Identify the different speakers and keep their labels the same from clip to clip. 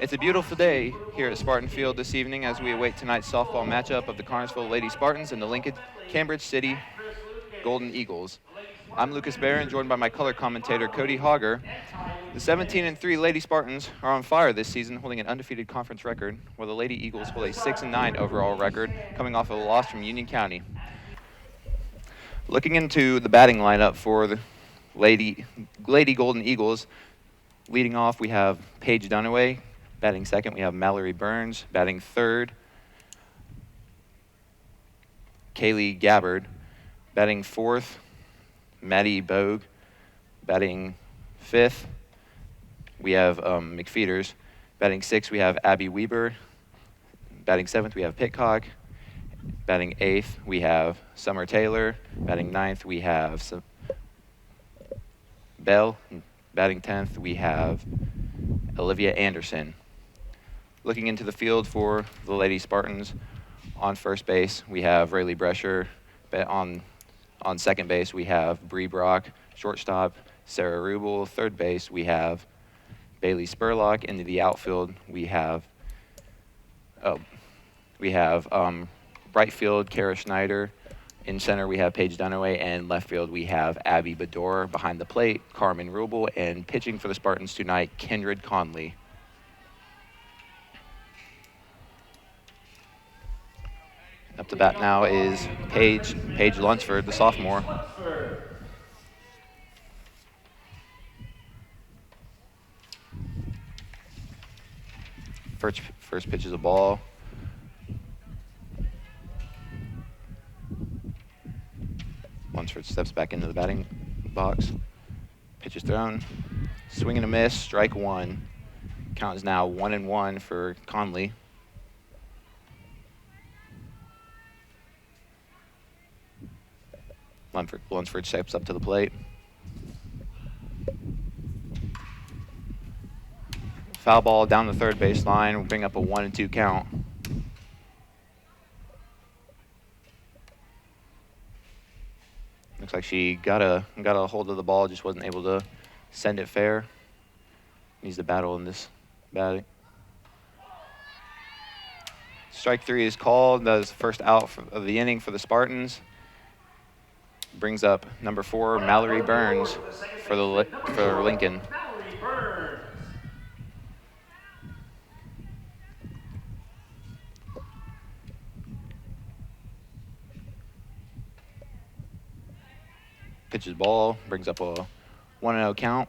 Speaker 1: It's a beautiful day here at Spartan Field this evening as we await tonight's softball matchup of the Carnesville Lady Spartans and the Lincoln Cambridge City Golden Eagles. I'm Lucas Barron, joined by my color commentator Cody Hogger. The 17-3 Lady Spartans are on fire this season, holding an undefeated conference record, while the Lady Eagles hold a 6-9 overall record, coming off of a loss from Union County. Looking into the batting lineup for the Lady Golden Eagles, leading off we have Paige Dunaway. Batting second, we have Mallory Burns. Batting third, Kaylee Gabbard. Batting fourth, Maddie Bogue. Batting fifth, we have McFeeters. Batting sixth, we have Abby Weber. Batting seventh, we have Pitcock. Batting eighth, we have Summer Taylor. Batting ninth, we have Bell. Batting 10th, we have Olivia Anderson. Looking into the field for the Lady Spartans, on first base, we have Rayleigh Brescher. On second base, we have Bree Brock. Shortstop, Sarah Rubel. Third base, we have Bailey Spurlock. Into the outfield, we have right field, Kara Schneider. In center, we have Paige Dunaway, and left field, we have Abby Bedore. Behind the plate, Carmen Rubel, and pitching for the Spartans tonight, Kindred Conley. Up to bat now is Paige Lunsford, the sophomore. First pitch is a ball. Lunsford steps back into the batting box. Pitch is thrown. Swing and a miss, strike one. Count is now 1-1 for Conley. Lunsford steps up to the plate. Foul ball down the third baseline will bring up a 1-2 count. Looks like she got a hold of the ball, just wasn't able to send it fair. Needs to battle in this batting. Strike three is called. That is the first out of the inning for the Spartans. Brings up number 4, Mallory Burns for Lincoln. Pitches ball, brings up a 1-0 count.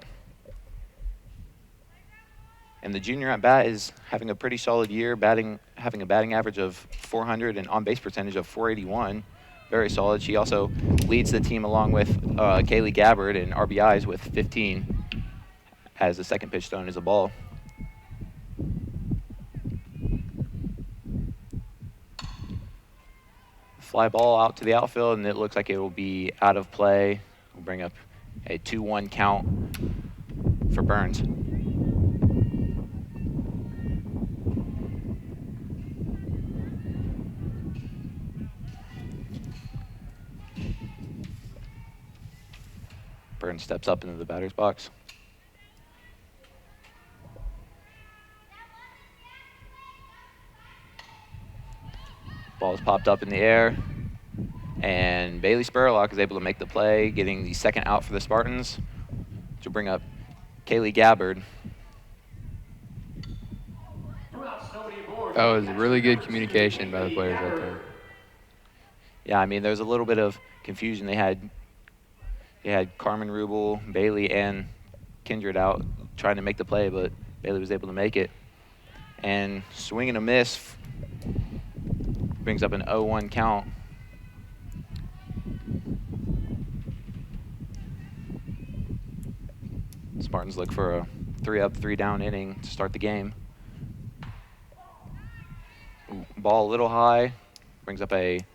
Speaker 1: And the junior at bat is having a pretty solid year, having a batting average of 400 and on-base percentage of 481. Very solid. She also leads the team along with Kaylee Gabbard in RBIs with 15, as the second pitch thrown is a ball. Fly ball out to the outfield, and it looks like it will be out of play. We'll bring up a 2-1 count for Burns. Burns steps up into the batter's box. Ball is popped up in the air, and Bailey Spurlock is able to make the play, getting the second out for the Spartans to bring up Kaylee Gabbard.
Speaker 2: That was really good communication by the players right there.
Speaker 1: Yeah, I mean, there's a little bit of confusion. They had Carmen Rubel, Bailey, and Kindred out trying to make the play, but Bailey was able to make it. And swing and a miss brings up an 0-1 count. Spartans look for a 3-up, 3-down inning to start the game. Ball a little high, brings up it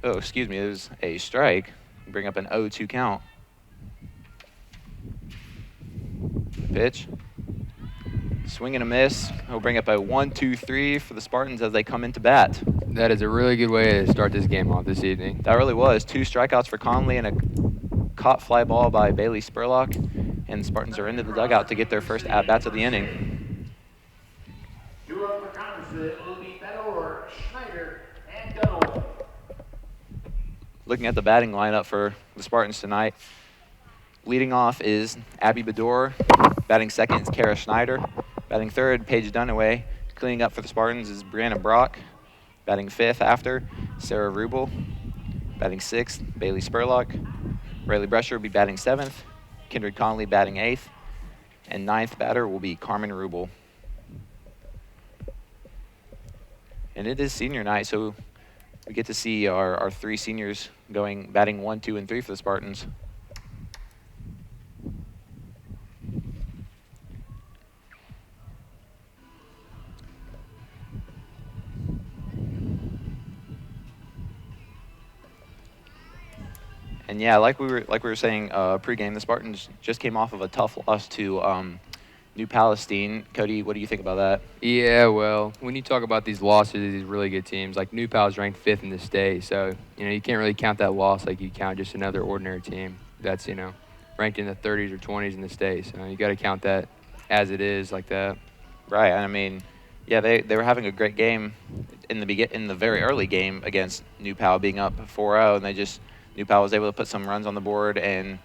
Speaker 1: was a strike. Bring up an 0-2 count. Pitch. Swing and a miss. He'll bring up a 1-2-3 for the Spartans as they come into bat.
Speaker 2: That is a really good way to start this game off this evening.
Speaker 1: That really was. 2 strikeouts for Conley and a caught fly ball by Bailey Spurlock. And And Spartans are into the dugout to get their first at-bats of the inning.
Speaker 3: Due up for Congress will be Bedore, Schneider, and Dunaway.
Speaker 1: Looking at the batting lineup for the Spartans tonight, leading off is Abby Bedore. Batting second is Kara Schneider. Batting third, Paige Dunaway. Cleaning up for the Spartans is Brianna Brock. Batting fifth after, Sarah Rubel. Batting sixth, Bailey Spurlock. Rayleigh Brescher will be batting seventh. Kindred Conley batting eighth. And ninth batter will be Carmen Rubel. And it is senior night, so we get to see our three seniors batting 1, 2, and 3 for the Spartans. And yeah, like we were saying pregame, the Spartans just came off of a tough loss to New Palestine. Cody, what do you think about that?
Speaker 2: Yeah, well, when you talk about these losses to these really good teams, like New Pal's ranked 5th in the state, so you can't really count that loss like you count just another ordinary team that's ranked in the 30s or 20s in the state. So you got to count that as it is, like that.
Speaker 1: Right. I mean, yeah, they were having a great game in the very early game against New Pal, being up 4-0, and New Pal was able to put some runs on the board, and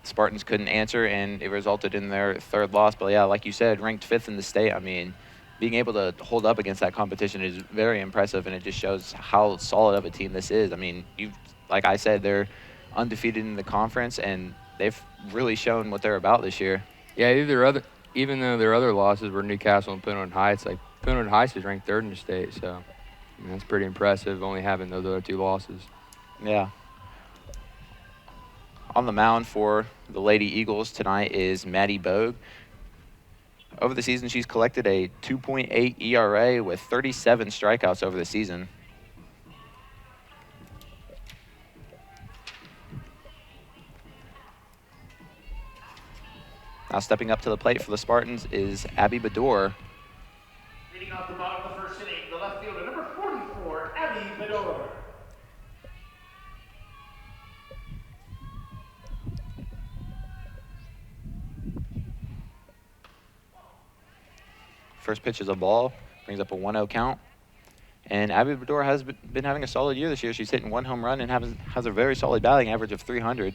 Speaker 1: Spartans couldn't answer, and it resulted in their third loss. But yeah, like you said, ranked 5th in the state. I mean, being able to hold up against that competition is very impressive, and it just shows how solid of a team this is. I mean, like I said, they're undefeated in the conference, and they've really shown what they're about this year.
Speaker 2: Yeah, even though their other losses were Newcastle and Pinot Heights, like Pinot Heights is ranked 3rd in the state, so that's pretty impressive, only having those other 2 losses.
Speaker 1: Yeah. On the mound for the Lady Eagles tonight is Maddie Bogue. Over the season, she's collected a 2.8 ERA with 37 strikeouts over the season. Now stepping up to the plate for the Spartans is Abby Bedore.
Speaker 3: Leading off the bottom of the first inning, the left fielder, number 44, Abby Bedore.
Speaker 1: First pitch is a ball, brings up a 1-0 count. And Abby Bedore has been having a solid year this year. She's hitting 1 home run and has a very solid batting average of 300.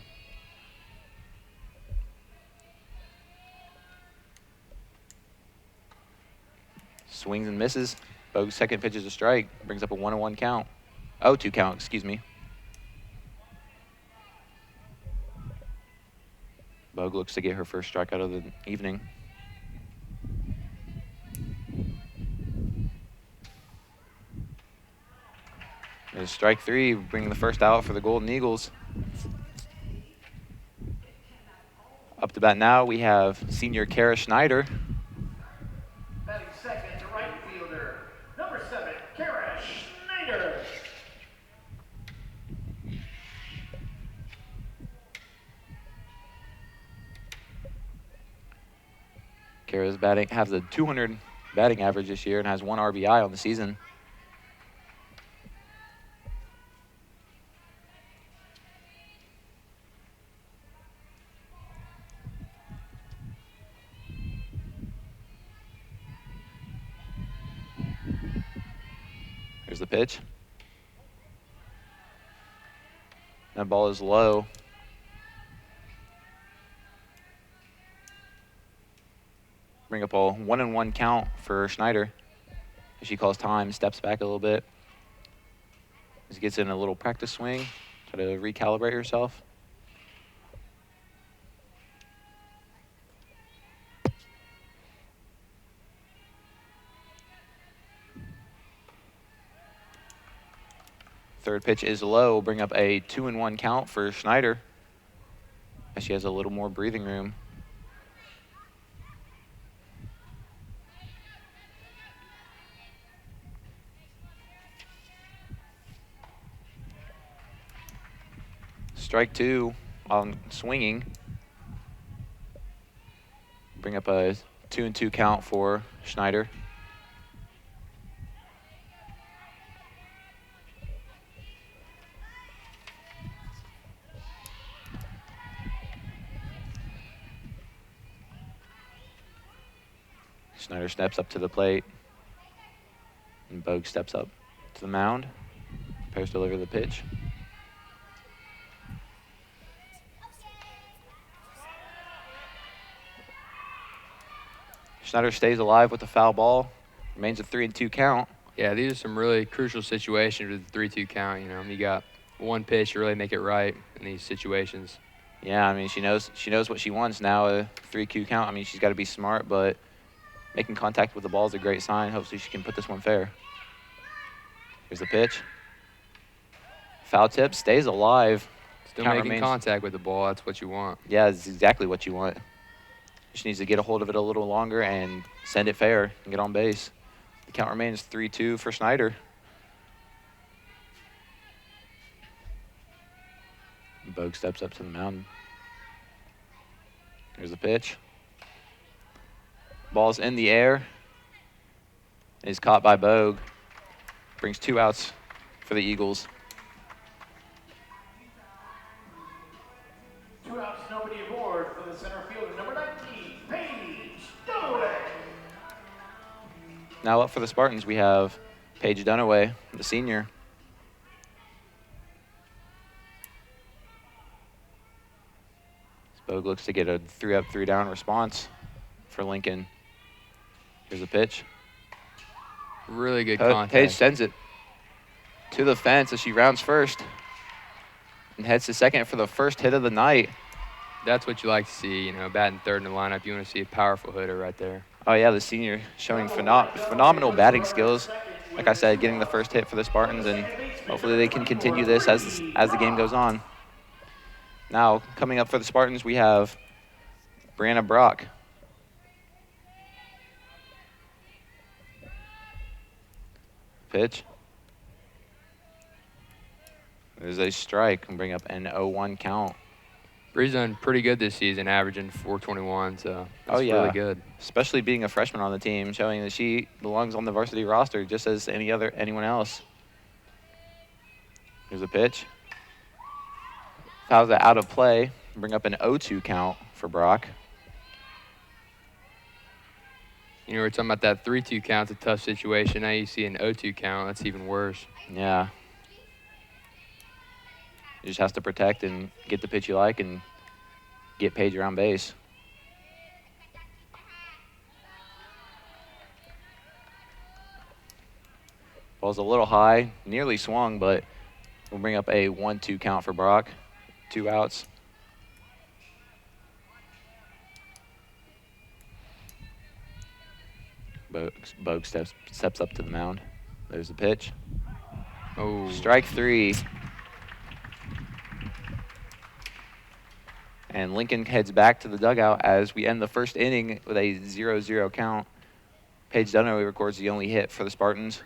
Speaker 1: Swings and misses. Bogue's second pitch is a strike, brings up a 1-1 count. 0-2 count, excuse me. Bogue looks to get her first strikeout of the evening. There's strike 3, bringing the first out for the Golden Eagles. Up to bat now, we have senior Kara Schneider.
Speaker 3: Batting second, the right fielder, number 7, Kara Schneider.
Speaker 1: Kara's has a 200 batting average this year and has 1 RBI on the season. Here's the pitch. That ball is low. Bring up a 1-1 count for Schneider. She calls time, steps back a little bit. She gets in a little practice swing, try to recalibrate herself. Third pitch is low, bring up a 2-1 count for Schneider, as she has a little more breathing room. Strike 2 on swinging. Bring up a 2-2 count for Schneider. Schneider steps up to the plate. And Bogue steps up to the mound. Prepares to deliver the pitch. Schneider stays alive with the foul ball. Remains a 3-2 count.
Speaker 2: Yeah, these are some really crucial situations with the 3-2 count. You know, you got one pitch to really make it right in these situations.
Speaker 1: Yeah, I mean, she knows what she wants now, a 3-2 count. I mean, she's got to be smart, but making contact with the ball is a great sign. Hopefully she can put this one fair. Here's the pitch. Foul tip, stays alive.
Speaker 2: Still
Speaker 1: Count
Speaker 2: making
Speaker 1: remains.
Speaker 2: contact with the ball. That's what you want.
Speaker 1: Yeah, that's exactly what you want. She needs to get a hold of it a little longer and send it fair and get on base. The count remains 3-2 for Schneider. Bogue steps up to the mound. Here's the pitch. Ball's in the air. Is caught by Bogue. Brings 2 outs for the Eagles.
Speaker 3: 2 outs, nobody aboard for the center fielder, number 19, Paige Dunaway.
Speaker 1: Now up for the Spartans, we have Paige Dunaway, the senior. Bogue looks to get a 3-up, 3-down response for Lincoln. Here's the pitch.
Speaker 2: Really good contact.
Speaker 1: Paige sends it to the fence as she rounds first and heads to second for the first hit of the night.
Speaker 2: That's what you like to see, you know, batting third in the lineup. You want to see a powerful hitter right there.
Speaker 1: Oh, yeah, the senior showing phenomenal batting skills. Like I said, getting the first hit for the Spartans, and hopefully they can continue this as the game goes on. Now, coming up for the Spartans, we have Brianna Brock. Pitch. There's a strike and bring up an 0-1 count.
Speaker 2: Bree's done pretty good this season, averaging 421, so that's really good.
Speaker 1: Especially being a freshman on the team, showing that she belongs on the varsity roster just as anyone else. Here's a pitch. Fouls it out of play. Bring up an 0-2 count for Brock.
Speaker 2: You know, we're talking about that 3-2 count's a tough situation. Now you see an 0-2 count. That's even worse.
Speaker 1: Yeah. You just has to protect and get the pitch you like and get Paige around base. Ball's a little high, nearly swung, but we'll bring up a 1-2 count for Brock. 2 outs. Bogue steps up to the mound. There's the pitch.
Speaker 2: Oh.
Speaker 1: Strike 3. And Lincoln heads back to the dugout as we end the first inning with a 0-0 count. Paige Dunaway records the only hit for the Spartans.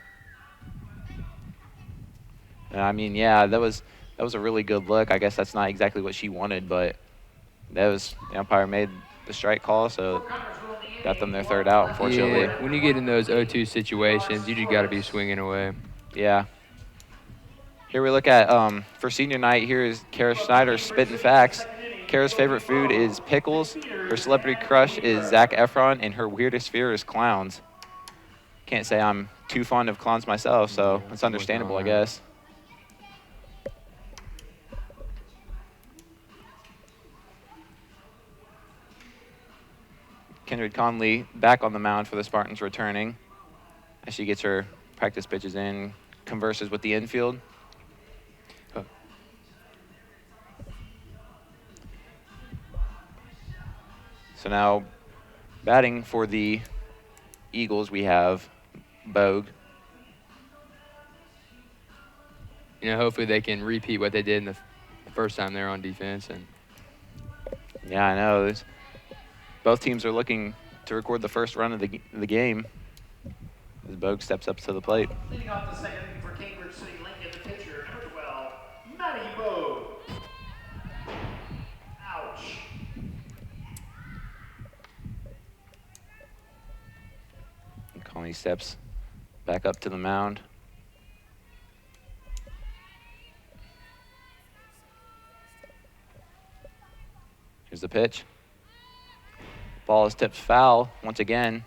Speaker 1: And I mean, yeah, that was a really good look. I guess that's not exactly what she wanted, but the umpire made the strike call, so got them their third out, unfortunately.
Speaker 2: Yeah, when you get in those 0-2 situations, you just got to be swinging away.
Speaker 1: Yeah. Here we look at, for senior night, here is Kara Schneider's Spittin' Facts. Kara's favorite food is pickles. Her celebrity crush is Zac Efron, and her weirdest fear is clowns. Can't say I'm too fond of clowns myself, so it's understandable, I guess. Kendrick Conley back on the mound for the Spartans returning as she gets her practice pitches in, converses with the infield. So now batting for the Eagles, we have Bogue.
Speaker 2: You know, hopefully they can repeat what they did in the first time they were on defense. And
Speaker 1: yeah, I know. Both teams are looking to record the first run of the game as Bogue steps up to the plate.
Speaker 3: Leading off the second inning for Cambridge City Lincoln, the pitcher, number 12, Maddie Bogue. Ouch.
Speaker 1: And Conley steps back up to the mound. Here's the pitch. Ball is tipped foul once again.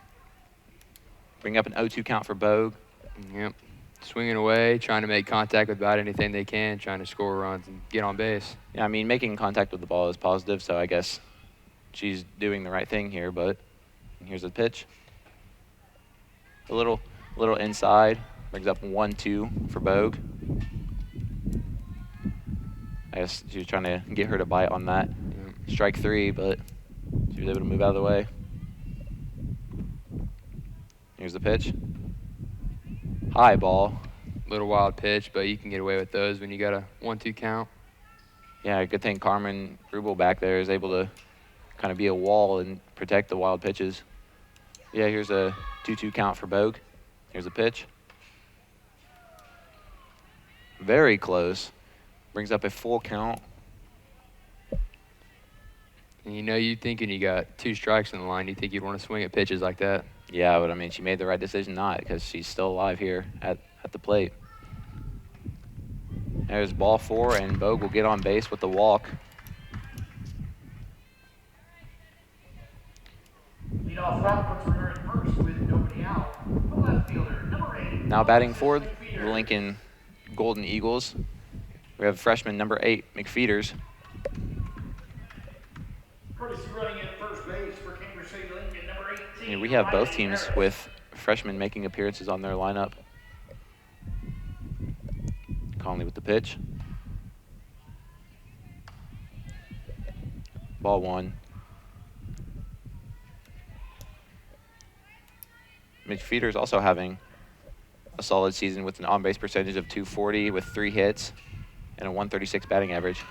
Speaker 1: Bring up an 0-2 count for Bogue.
Speaker 2: Yep. Swinging away, trying to make contact with about anything they can, trying to score runs and get on base.
Speaker 1: Yeah, I mean, making contact with the ball is positive, so I guess she's doing the right thing here, but here's the pitch. A little inside. Brings up 1-2 for Bogue. I guess she was trying to get her to bite on that. Strike 3, but she was able to move out of the way. Here's the pitch. High ball.
Speaker 2: Little wild pitch, but you can get away with those when you got a 1-2 count.
Speaker 1: Yeah, good thing Carmen Rubel back there is able to kind of be a wall and protect the wild pitches. Yeah, here's a 2-2 count for Bogue. Here's a pitch. Very close. Brings up a full count.
Speaker 2: And you know, you thinking you got 2 strikes in the line, you think you'd want to swing at pitches like that.
Speaker 1: Yeah, but I mean, she made the right decision not, because she's still alive here at the plate. There's ball 4, and Bogue will get on base with the walk.
Speaker 3: Leadoff walk puts runner at first with nobody out. The left fielder, number 8.
Speaker 1: Now batting for the Lincoln Golden Eagles, we have freshman number 8, McFeeters.
Speaker 3: Courtesy running at first base for Cambridge City Lincoln, number 18.
Speaker 1: And we have both teams with freshmen making appearances on their lineup. Conley with the pitch. Ball 1. McFeeters also having a solid season with an on-base percentage of .240 with 3 hits and a .136 batting average.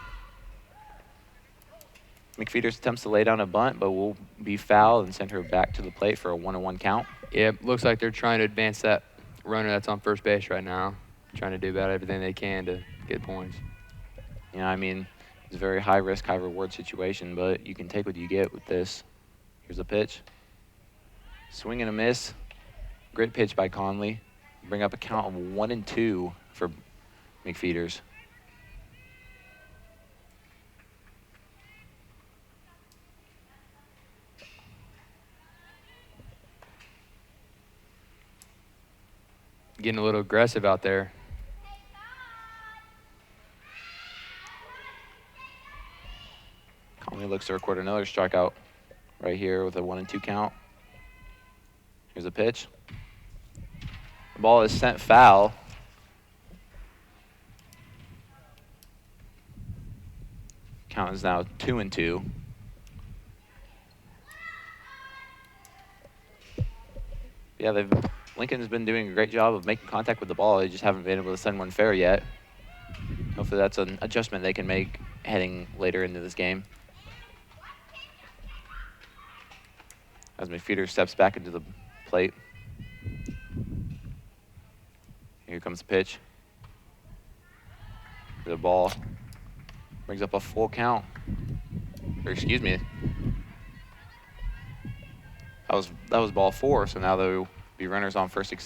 Speaker 1: McFeeters attempts to lay down a bunt, but will be fouled and send her back to the plate for a 1-1 count.
Speaker 2: Yep, looks like they're trying to advance that runner that's on first base right now. Trying to do about everything they can to get points.
Speaker 1: Yeah, I mean, it's a very high-risk, high-reward situation, but you can take what you get with this. Here's a pitch. Swing and a miss. Great pitch by Conley. Bring up a count of 1-2 for McFeeters.
Speaker 2: Getting a little aggressive out there.
Speaker 1: Conley looks to record another strikeout right here with a 1-2 count. Here's a pitch. The ball is sent foul. Count is now 2-2. Yeah, Lincoln's been doing a great job of making contact with the ball. They just haven't been able to send one fair yet. Hopefully that's an adjustment they can make heading later into this game. As McFeeters steps back into the plate. Here comes the pitch. The ball brings up a full count. Or excuse me. That was ball 4, so now there will be runners on first and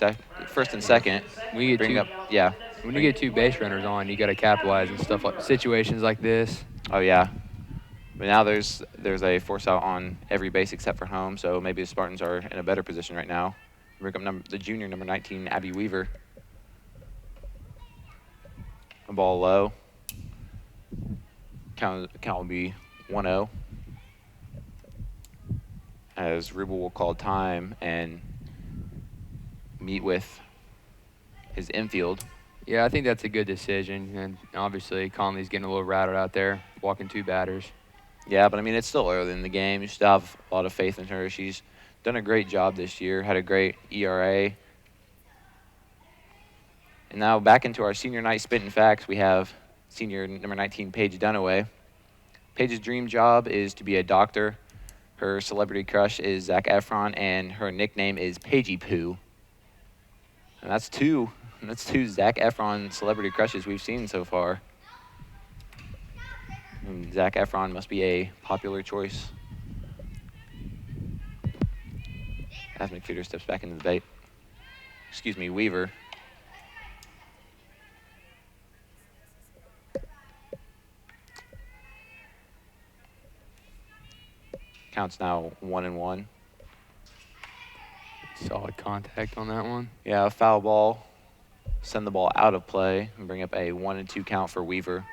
Speaker 1: second.
Speaker 2: When you get 2 base runners on, you got to capitalize and stuff like situations like this.
Speaker 1: Oh yeah. But now there's a force out on every base except for home, so maybe the Spartans are in a better position right now. Bring up the junior, number 19, Abby Weaver. A ball low. Count will be 1-0. As Rubel will call time and meet with his infield.
Speaker 2: Yeah, I think that's a good decision. And obviously, Conley's getting a little rattled out there, walking 2 batters.
Speaker 1: Yeah, but I mean, it's still early in the game. You still have a lot of faith in her. She's done a great job this year, had a great ERA. And now back into our senior night spitting facts, we have senior number 19, Paige Dunaway. Paige's dream job is to be a doctor. Her celebrity crush is Zac Efron, and her nickname is Paigey Poo. And that's two Zac Efron celebrity crushes we've seen so far. And Zac Efron must be a popular choice. As McFeeters steps back into the bait. Excuse me, Weaver. Counts now 1-1.
Speaker 2: Solid contact on that one.
Speaker 1: Yeah, foul ball. Send the ball out of play and bring up a 1-2 count for Weaver.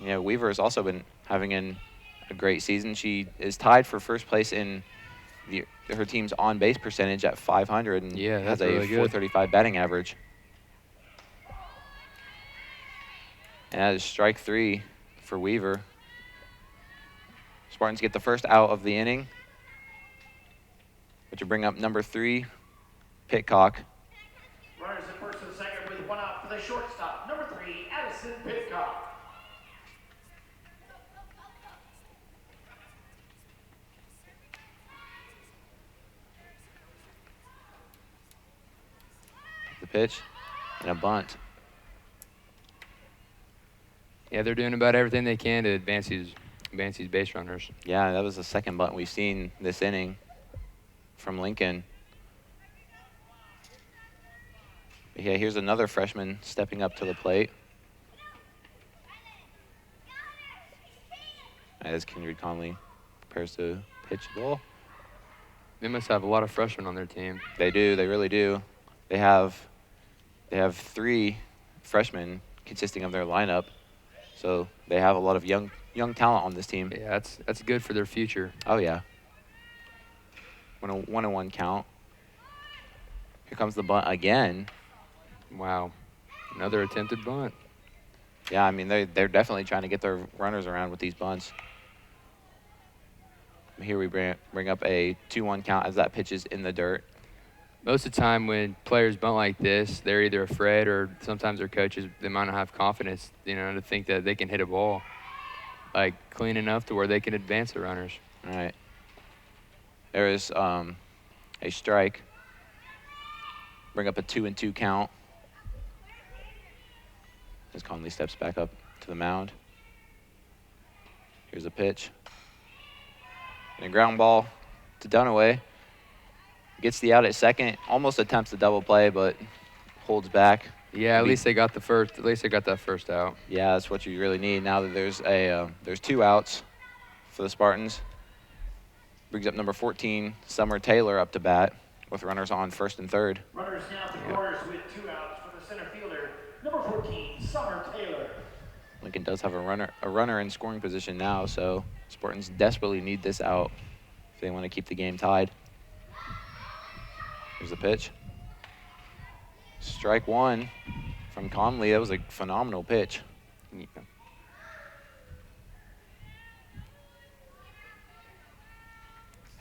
Speaker 1: Yeah, Weaver has also been having a great season. She is tied for first place in her team's on-base percentage at 500 and
Speaker 2: Yeah,
Speaker 1: has
Speaker 2: that's
Speaker 1: a
Speaker 2: really good.
Speaker 1: 435 batting average. And that is strike 3 for Weaver. Spartans get the first out of the inning, which will bring up number 3, Pitcock.
Speaker 3: Runners at first and second with 1 out for the shortstop. Number 3, Addison Pitcock.
Speaker 1: The pitch and a bunt.
Speaker 2: Yeah, they're doing about everything they can to advance these base runners.
Speaker 1: Yeah, that was the second bunt we've seen this inning from Lincoln. Yeah, here's another freshman stepping up to the plate. As Kindred Conley prepares to pitch the ball.
Speaker 2: They must have a lot of freshmen on their team.
Speaker 1: They do, they really do. They have 3 freshmen consisting of their lineup. So they have a lot of young talent on this team.
Speaker 2: Yeah, that's good for their future.
Speaker 1: Oh yeah. 1-1 count. Here comes the bunt again.
Speaker 2: Wow, another attempted bunt.
Speaker 1: Yeah, I mean they're definitely trying to get their runners around with these bunts. Here we bring up a 2-1 count as that pitch is in the dirt.
Speaker 2: Most of the time when players bunt like this, they're either afraid or sometimes their coaches, they might not have confidence, to think that they can hit a ball like clean enough to where they can advance the runners.
Speaker 1: All right. There is a strike. Bring up a 2-2 count. As Conley steps back up to the mound. Here's a pitch. And a ground ball to Dunaway. Gets the out at second. Almost attempts a double play, but holds back.
Speaker 2: Yeah, at least they got the first. At least they got that first out.
Speaker 1: Yeah, that's what you really need now that there's 2 outs for the Spartans. Brings up number 14, Summer Taylor, up to bat with runners on first and third.
Speaker 3: Runners now at the corners with 2 outs for the center fielder. Number 14, Summer Taylor.
Speaker 1: Lincoln does have a runner in scoring position now, so Spartans desperately need this out if they want to keep the game tied. Here's the pitch. Strike 1 from Conley. That was a phenomenal pitch.
Speaker 2: Yeah.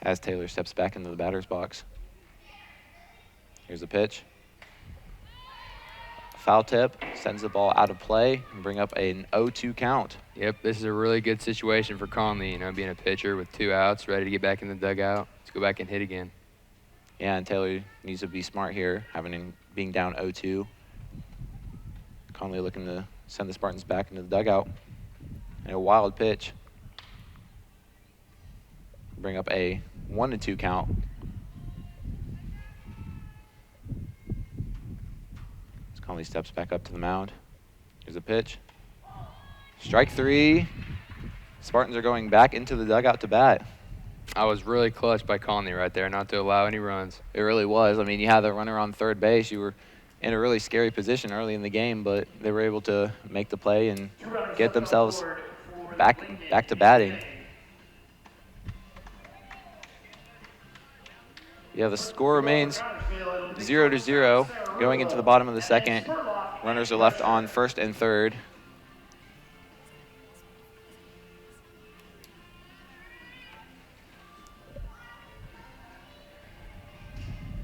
Speaker 1: As Taylor steps back into the batter's box. Here's the pitch. Foul tip, sends the ball out of play and bring up an 0-2 count.
Speaker 2: Yep, this is a really good situation for Conley, being a pitcher with 2 outs, ready to get back in the dugout. Let's go back and hit again.
Speaker 1: Yeah, and Taylor needs to be smart here, being down 0-2. Conley looking to send the Spartans back into the dugout. And a wild pitch. Bring up a 1-2 count. As Conley steps back up to the mound. Here's a pitch. Strike 3. Spartans are going back into the dugout to bat.
Speaker 2: I was really clutch by Conley right there, not to allow any runs.
Speaker 1: It really was. I mean, you had the runner on third base. You were in a really scary position early in the game, but they were able to make the play and get themselves back to batting. Yeah, the score remains 0-0 going into the bottom of the second. Runners are left on first and third.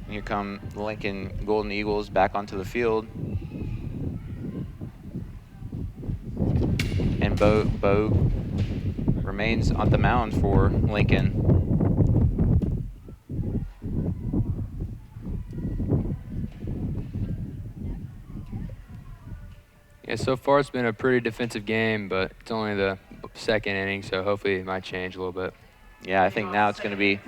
Speaker 1: And here come the Lincoln Golden Eagles back onto the field. And Bogue remains on the mound for Lincoln.
Speaker 2: Yeah, so far it's been a pretty defensive game, but it's only the second inning, so hopefully it might change a little bit.
Speaker 1: Yeah, I think now it's going to be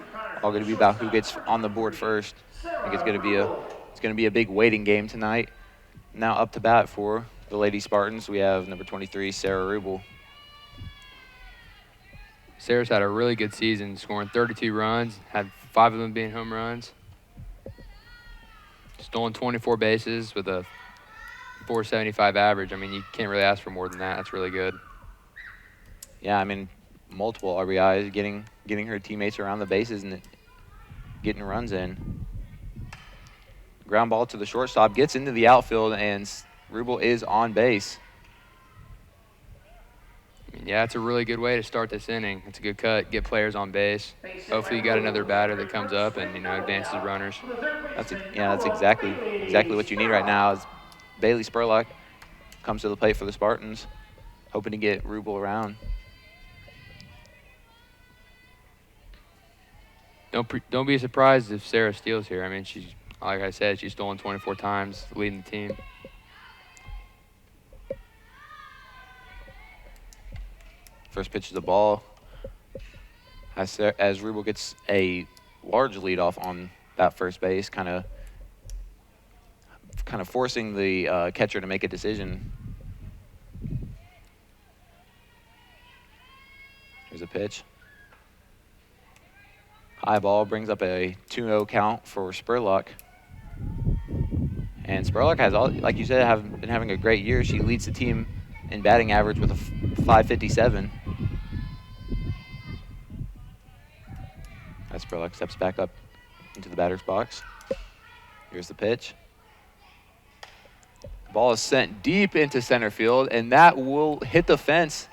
Speaker 1: all going to be about who gets on the board first. I think it's going to be a big waiting game tonight. Now up to bat for the Lady Spartans, we have number 23, Sarah Rubel.
Speaker 2: Sarah's had a really good season, scoring 32 runs, had 5 of them being home runs. Stolen 24 bases with a 475 average. I mean, you can't really ask for more than that. That's really good.
Speaker 1: Yeah, I mean, multiple RBIs, getting her teammates around the bases and getting runs in. Ground ball to the shortstop, gets into the outfield, and Rubel is on base.
Speaker 2: I mean, yeah, it's a really good way to start this inning. It's a good cut, get players on base. Hopefully you got another batter that comes up and, advances runners.
Speaker 1: That's exactly what you need right now. As Bailey Spurlock comes to the plate for the Spartans, hoping to get Rubel around.
Speaker 2: Don't be surprised if Sarah steals here. I mean, like I said, she's stolen 24 times, leading the team.
Speaker 1: First pitch of the ball. As Rubel gets a large lead off on that first base, kind of forcing the catcher to make a decision. Here's a pitch. High ball brings up a 2-0 count for Spurlock. And Spurlock has, like you said, been having a great year. She leads the team in batting average with a 557. As Spurlock steps back up into the batter's box. Here's the pitch. Ball is sent deep into center field, and that will hit the fence.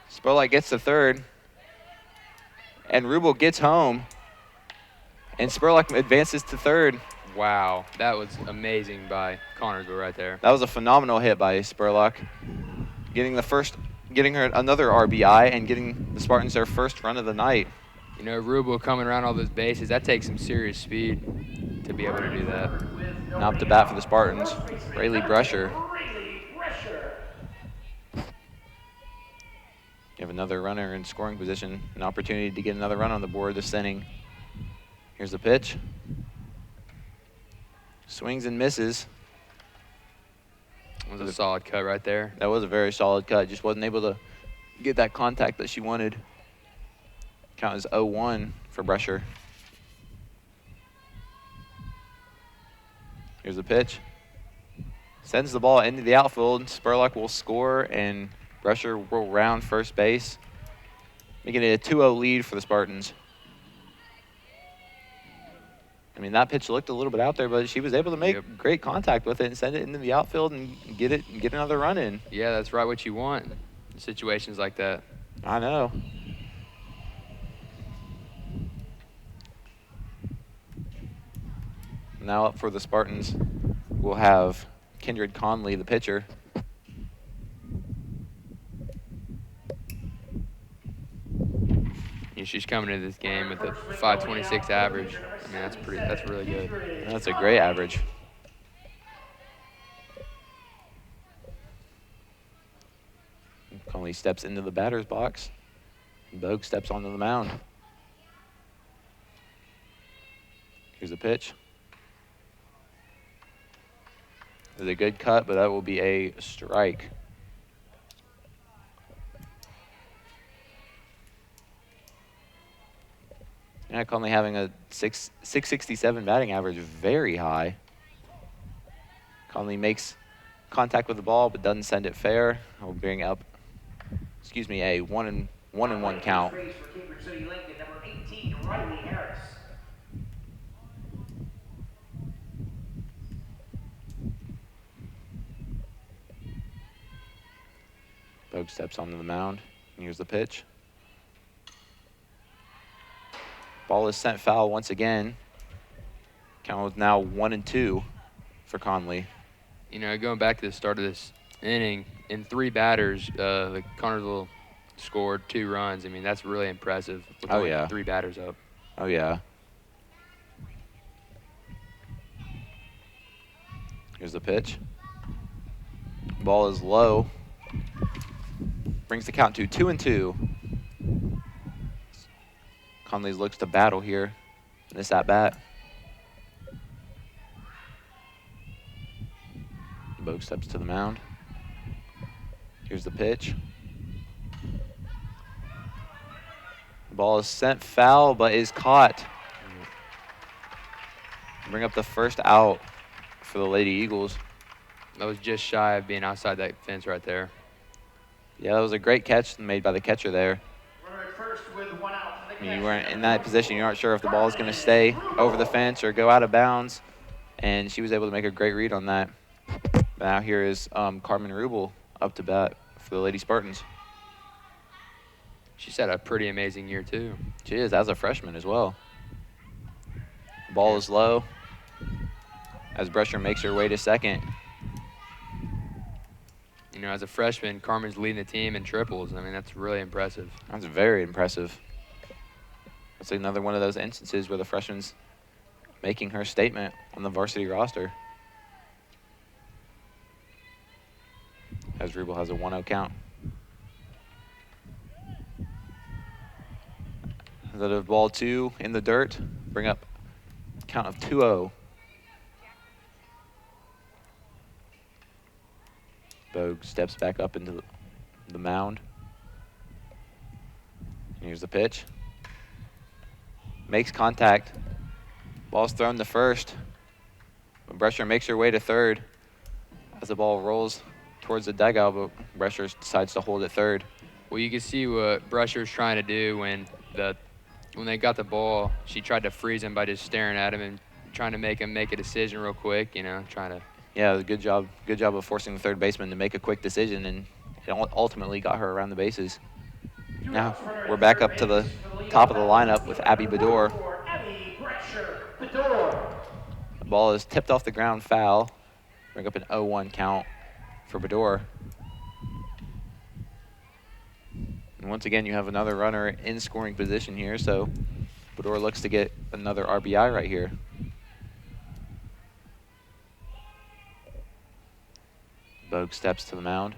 Speaker 1: Spurlock gets to third, and Rubel gets home, and Spurlock advances to third.
Speaker 2: Wow, that was amazing by Connersville right there.
Speaker 1: That was a phenomenal hit by Spurlock, getting her another RBI and getting the Spartans their first run of the night.
Speaker 2: Rubel coming around all those bases, that takes some serious speed to be able to do that.
Speaker 1: Now up to bat for the Spartans, Rayleigh Brusher. You have another runner in scoring position, an opportunity to get another run on the board this inning. Here's the pitch. Swings and misses.
Speaker 2: It was a solid cut right there.
Speaker 1: That was a very solid cut. Just wasn't able to get that contact that she wanted. Count is 0-1 for Brusher. Here's the pitch. Sends the ball into the outfield. Spurlock will score, and Brusher will round first base, making it a 2-0 lead for the Spartans. I mean, that pitch looked a little bit out there, but she was able to make great contact with it and send it into the outfield and get another run in.
Speaker 2: Yeah, that's right what you want in situations like that.
Speaker 1: I know. Now up for the Spartans, we'll have Kindred Conley, the pitcher.
Speaker 2: She's coming into this game with a 526 average. I mean, that's really good.
Speaker 1: That's a great average. Conley steps into the batter's box. And Bogue steps onto the mound. Here's a pitch. It's a good cut, but that will be a strike. Yeah, Conley having a 667 batting average, very high. Conley makes contact with the ball, but doesn't send it fair. We'll bring up, a 1-1 count. Bogue steps onto the mound. And here's the pitch. Ball is sent foul once again. Count is now 1-2 for Conley.
Speaker 2: Going back to the start of this inning, in 3 batters, the Connersville scored 2 runs. I mean, that's really impressive with only 3 batters up.
Speaker 1: Oh, yeah. Here's the pitch. Ball is low. Brings the count to 2-2. Conley looks to battle here in this at-bat. Bogue steps to the mound. Here's the pitch. Ball is sent foul, but is caught. Bring up the first out for the Lady Eagles.
Speaker 2: That was just shy of being outside that fence right there.
Speaker 1: Yeah, that was a great catch made by the catcher there.
Speaker 3: Runner at first with 1 out.
Speaker 1: I mean, you weren't in that position. You aren't sure if the ball is going to stay over the fence or go out of bounds. And she was able to make a great read on that. Now here is Carmen Rubel up to bat for the Lady Spartans.
Speaker 2: She's had a pretty amazing year, too.
Speaker 1: She is, as a freshman as well. Ball is low as Brescher makes her way to second.
Speaker 2: You know, as a freshman, Carmen's leading the team in triples. I mean, that's really impressive.
Speaker 1: That's very impressive. That's another one of those instances where the freshman's making her statement on the varsity roster. As Rubel has a 1-0 count. Instead of ball 2 in the dirt, bring up count of 2-0. Bogue steps back up into the mound. Here's the pitch. Makes contact. Ball's thrown to first. But Brescher makes her way to third as the ball rolls towards the dugout, but Brescher decides to hold it third.
Speaker 2: Well, you can see what Brescher's trying to do when they got the ball. She tried to freeze him by just staring at him and trying to make him make a decision real quick, you know, trying to.
Speaker 1: Yeah, good job of forcing the third baseman to make a quick decision, and it ultimately got her around the bases. Now we're back up to the top of the lineup with Abby Bador. The ball is tipped off the ground, foul. Bring up an 0-1 count for Bador. And once again, you have another runner in scoring position here, so Bador looks to get another RBI right here. Bogue steps to the mound.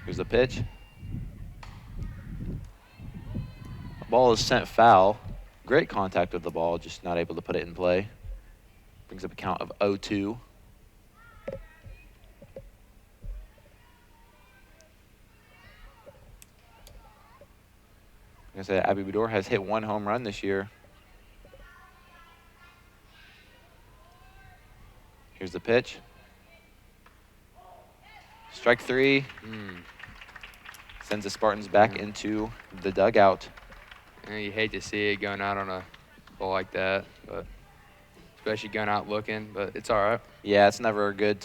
Speaker 1: Here's the pitch. The ball is sent foul. Great contact with the ball, just not able to put it in play. Brings up a count of 0-2. Like I said, Abby Bador has hit 1 home run this year. Here's the pitch. Strike 3. Sends the Spartans back into the dugout.
Speaker 2: You know, you hate to see it going out on a ball like that, but especially going out looking, but it's all right.
Speaker 1: Yeah, it's never a good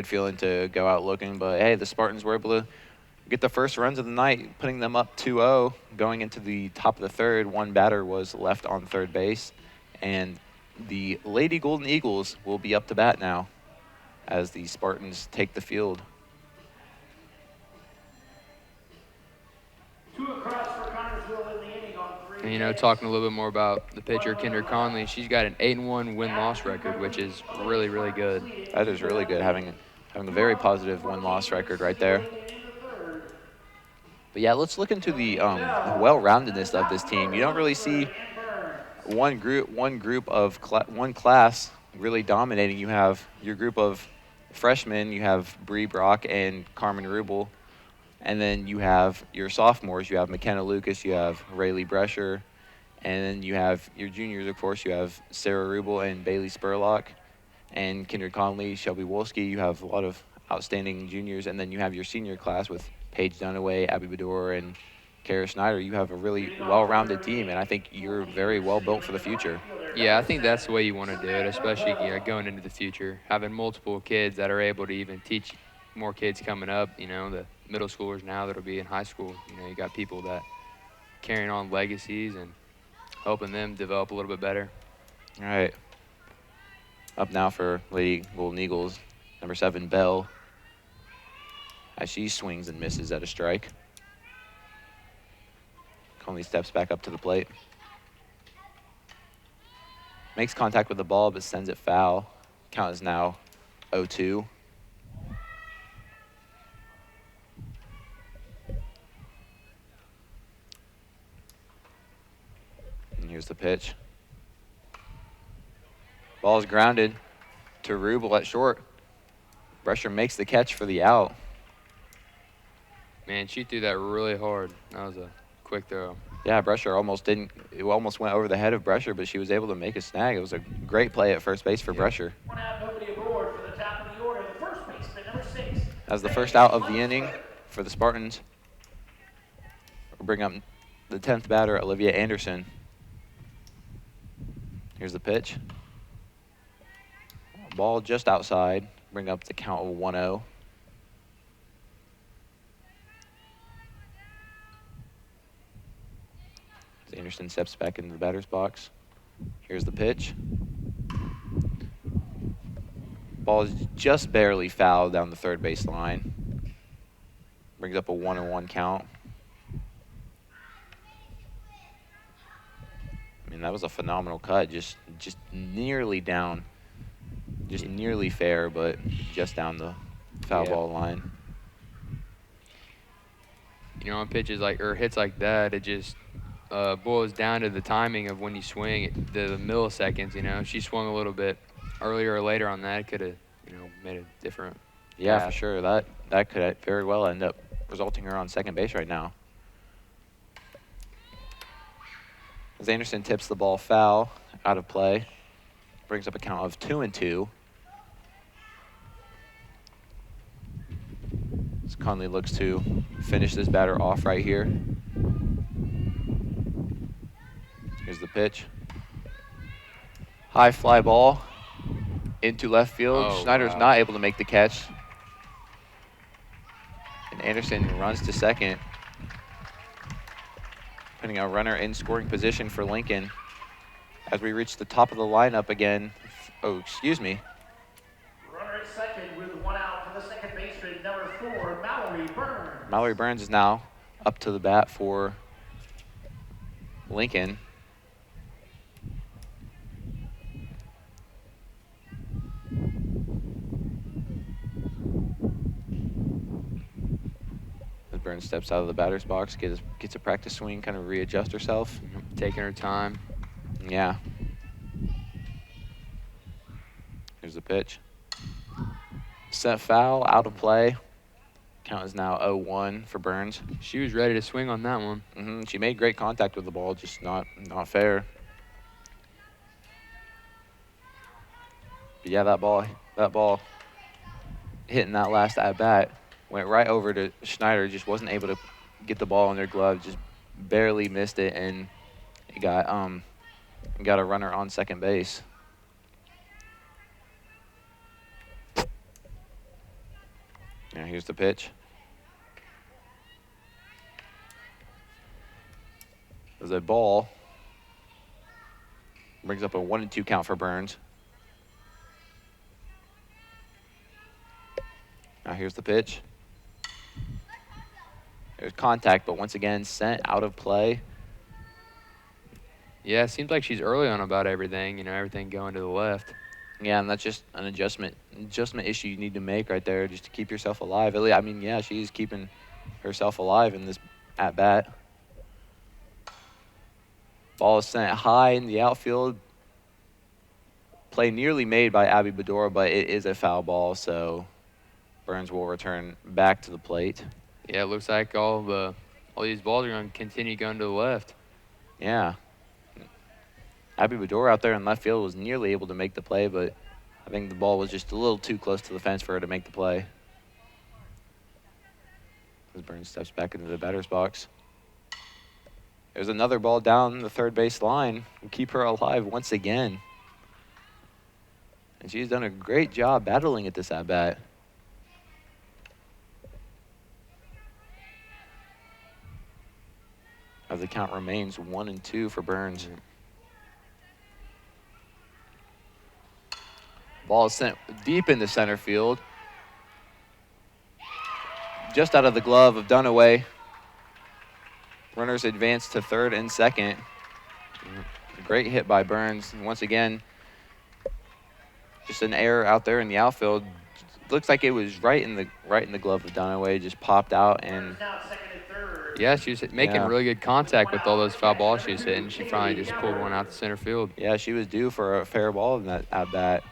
Speaker 1: feeling to go out looking, but hey, the Spartans were able to get the first runs of the night, putting them up 2-0. Going into the top of the third, one batter was left on third base, and the Lady Golden Eagles will be up to bat now as the Spartans take the field.
Speaker 2: And, you know, talking a little bit more about the pitcher, Kendra Conley, she's got an 8-1 win-loss record, which is really, really good.
Speaker 1: That is really good, having a very positive win-loss record right there. But yeah, let's look into the well-roundedness of this team. You don't really see one class really dominating. You have your group of freshmen. You have Bree Brock and Carmen Rubel. And then you have your sophomores. You have McKenna Lucas. You have Rayleigh Brescher. And then you have your juniors, of course. You have Sarah Rubel and Bailey Spurlock. And Kendra Conley, Shelby Wolsky. You have a lot of outstanding juniors. And then you have your senior class with Paige Dunaway, Abby Bador, and Kara Schneider. You have a really well-rounded team, and I think you're very well built for the future.
Speaker 2: Yeah, I think that's the way you want to do it, especially going into the future. Having multiple kids that are able to even teach more kids coming up, you know, the middle schoolers now that'll be in high school. You know, you got people that carrying on legacies and helping them develop a little bit better.
Speaker 1: All right. Up now for Lady Golden Eagles, number 7, Bell, as she swings and misses at a strike. Conley steps back up to the plate. Makes contact with the ball, but sends it foul. Count is now 0-2. And here's the pitch. Ball is grounded to Rubel at short. Brescher makes the catch for the out.
Speaker 2: Man, she threw that really hard. That was a quick throw.
Speaker 1: Yeah, Brescher almost didn't. It almost went over the head of Brescher, but she was able to make a snag. It was a great play at first base for Brescher.
Speaker 3: 1 out, nobody aboard for the top of the order. The first baseman, number 6.
Speaker 1: As the first out of the inning for the Spartans, we'll bring up the 10th batter, Olivia Anderson. Here's the pitch. Ball just outside. Bring up the count of 1-0. As Anderson steps back into the batter's box. Here's the pitch. Ball is just barely fouled down the third base line. Brings up a 1-1 count. I mean, that was a phenomenal cut. Just nearly down. Just nearly fair, but just down the foul ball line.
Speaker 2: You know, on pitches like, or hits like that, it just boils down to the timing of when you swing, the milliseconds, you know. If she swung a little bit earlier or later on that, it could have, you know, made a different
Speaker 1: Yeah,
Speaker 2: path.
Speaker 1: for sure. That could very well end up resulting her on second base right now. As Anderson tips the ball foul, out of play, brings up a count of 2-2. As Conley looks to finish this batter off right here. Here's the pitch. High fly ball into left field.
Speaker 2: Oh,
Speaker 1: Schneider's
Speaker 2: wow.
Speaker 1: not able to make the catch. And Anderson runs to second, putting a runner in scoring position for Lincoln. As we reach the top of the lineup again. Oh, excuse me.
Speaker 3: Runner at second with 1 out for the second baseman, number 4, Mallory Burns.
Speaker 1: Mallory Burns is now up to the bat for Lincoln. As Burns steps out of the batter's box, gets a practice swing, kind of readjust herself.
Speaker 2: Taking her time.
Speaker 1: Yeah. Here's the pitch. Set foul, out of play. Count is now 0-1 for Burns.
Speaker 2: She was ready to swing on that one.
Speaker 1: She made great contact with the ball, just not fair. But yeah, that ball hitting that last at bat went right over to Schneider. Just wasn't able to get the ball in their glove. Just barely missed it, and it got a runner on second base. Now here's the pitch. There's a ball. Brings up a 1-2 count for Burns. Now here's the pitch. There's contact, but once again sent out of play.
Speaker 2: Yeah, it seems like she's early on about everything, you know, everything going to the left.
Speaker 1: Yeah, and that's just an adjustment issue you need to make right there just to keep yourself alive. I mean, yeah, she's keeping herself alive in this at bat. Ball is sent high in the outfield. Play nearly made by Abby Bedora, but it is a foul ball, so Burns will return back to the plate.
Speaker 2: Yeah, it looks like all these balls are going to continue going to the left.
Speaker 1: Yeah. Abby Bedora out there in left field was nearly able to make the play, but I think the ball was just a little too close to the fence for her to make the play. As Burns steps back into the batter's box. There's another ball down the third base line. We'll keep her alive once again. And she's done a great job battling at this at-bat. As the count remains 1-2 for Burns. Ball is sent deep into center field. Just out of the glove of Dunaway. Runners advance to third and second. Great hit by Burns. And once again, just an error out there in the outfield. Looks like it was right in the glove of Dunaway. Just popped out, and
Speaker 3: Now second and third.
Speaker 2: Yeah, she was making really good contact with all those foul balls she was hitting. She finally just pulled one out to center field.
Speaker 1: yeah, she was due for a fair ball in that at bat.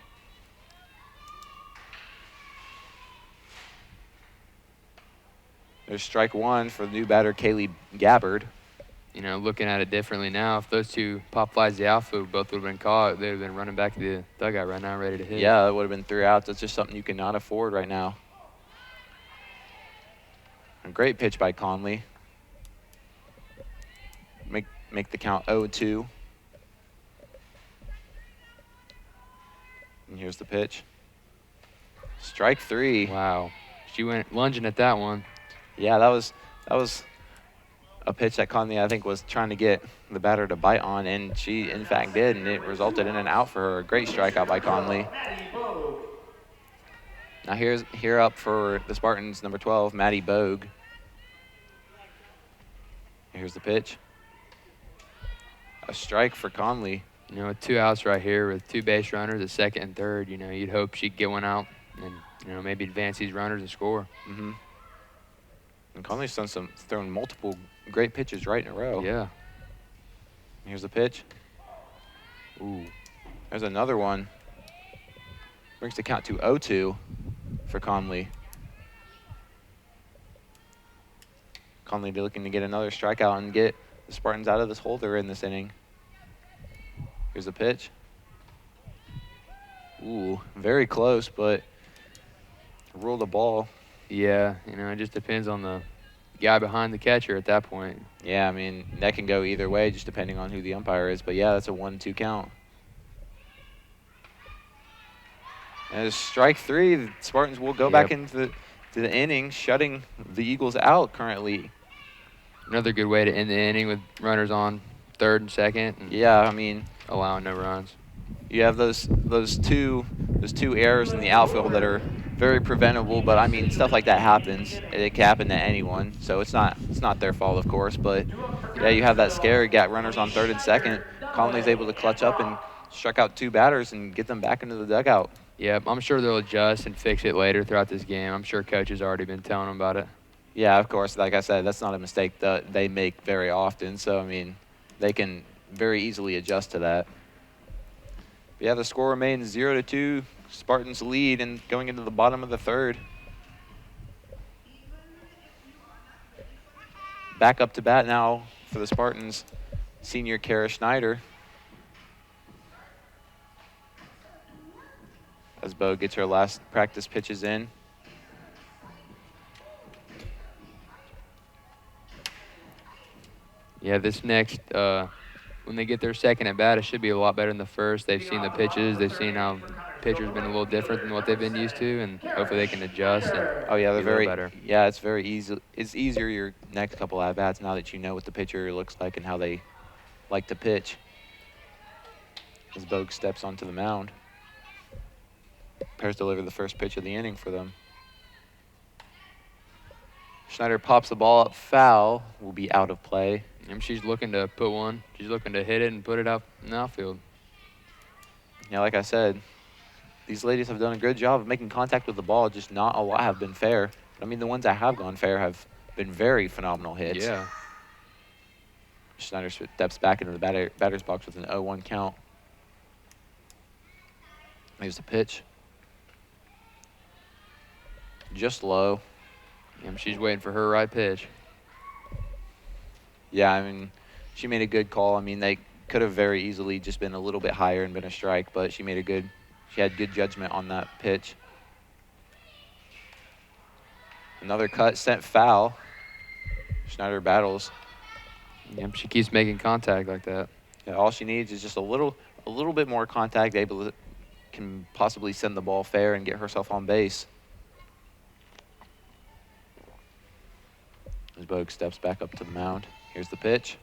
Speaker 1: There's strike one for the new batter, Kaylee Gabbard.
Speaker 2: you know, looking at it differently now, if those two pop flies the outfield both would have been caught, they would have been running back to the dugout right now, ready to hit.
Speaker 1: Yeah, it would have been 3 outs. That's just something you cannot afford right now. A great pitch by Conley. Make the count 0-2. And here's the pitch. Strike 3.
Speaker 2: Wow. She went lunging at that one.
Speaker 1: Yeah, that was a pitch that Conley, I think, was trying to get the batter to bite on, and she, in fact, did, and it resulted in an out for her. A great strikeout by Conley. Now here up for the Spartans, number 12, Maddie Bogue. Here's the pitch. A strike for Conley.
Speaker 2: You know, with 2 outs right here with 2 base runners at second and third, you know, you'd hope she'd get one out and, you know, maybe advance these runners and score.
Speaker 1: Mm-hmm. And Conley's thrown multiple great pitches right in a row.
Speaker 2: Yeah.
Speaker 1: Here's the pitch. Ooh. There's another one. Brings the count to 0-2 for Conley. Conley looking to get another strikeout and get the Spartans out of this hole they're in this inning. Here's the pitch. Ooh, very close, but ruled the ball.
Speaker 2: Yeah, you know, it just depends on the guy behind the catcher at that point.
Speaker 1: Yeah, I mean, that can go either way just depending on who the umpire is. But, yeah, that's a 1-2 count. And it's strike 3. The Spartans will go back into the inning, shutting the Eagles out currently.
Speaker 2: Another good way to end the inning with runners on third and second. And
Speaker 1: yeah, I mean,
Speaker 2: allowing no runs.
Speaker 1: You have those two errors in the outfield that are very preventable, but I mean, stuff like that happens. It can happen to anyone, so it's not their fault, of course. But yeah, you have that scare. You got runners on third and second. Conley's able to clutch up and struck out 2 batters and get them back into the dugout.
Speaker 2: Yeah, I'm sure they'll adjust and fix it later throughout this game. I'm sure coach has already been telling them about it.
Speaker 1: Yeah, of course. Like I said, that's not a mistake that they make very often. So I mean, they can very easily adjust to that. Yeah, the score remains 0-2. Spartans lead and going into the bottom of the third. Back up to bat now for the Spartans, senior Kara Schneider. As Bogue gets her last practice pitches in.
Speaker 2: Yeah, this next, when they get their second at bat, it should be a lot better than the first. They've seen the pitches. They've seen how pitcher's been a little different than what they've been used to, and hopefully they can adjust. And
Speaker 1: oh yeah, they're very
Speaker 2: better.
Speaker 1: Yeah, it's very easy. It's easier your next couple at bats now that you know what the pitcher looks like and how they like to pitch. As Bogue steps onto the mound, prepares to deliver the first pitch of the inning for them. Schneider pops the ball up foul, will be out of play.
Speaker 2: And she's looking to put one. She's looking to hit it and put it out in the outfield.
Speaker 1: Yeah, like I said, these ladies have done a good job of making contact with the ball, just not a lot have been fair. But, I mean, the ones that have gone fair have been very phenomenal hits.
Speaker 2: Yeah.
Speaker 1: Schneider steps back into the batter's box with an 0-1 count. Here's the pitch. Just low.
Speaker 2: And she's waiting for her right pitch.
Speaker 1: Yeah, I mean, she made a good call. I mean, they could have very easily just been a little bit higher and been a strike, but she had good judgment on that pitch. Another cut sent foul. Schneider battles.
Speaker 2: Yep, she keeps making contact like that.
Speaker 1: Yeah, all she needs is just a little bit more contact. Can possibly send the ball fair and get herself on base. As Bogue steps back up to the mound. Here's the pitch.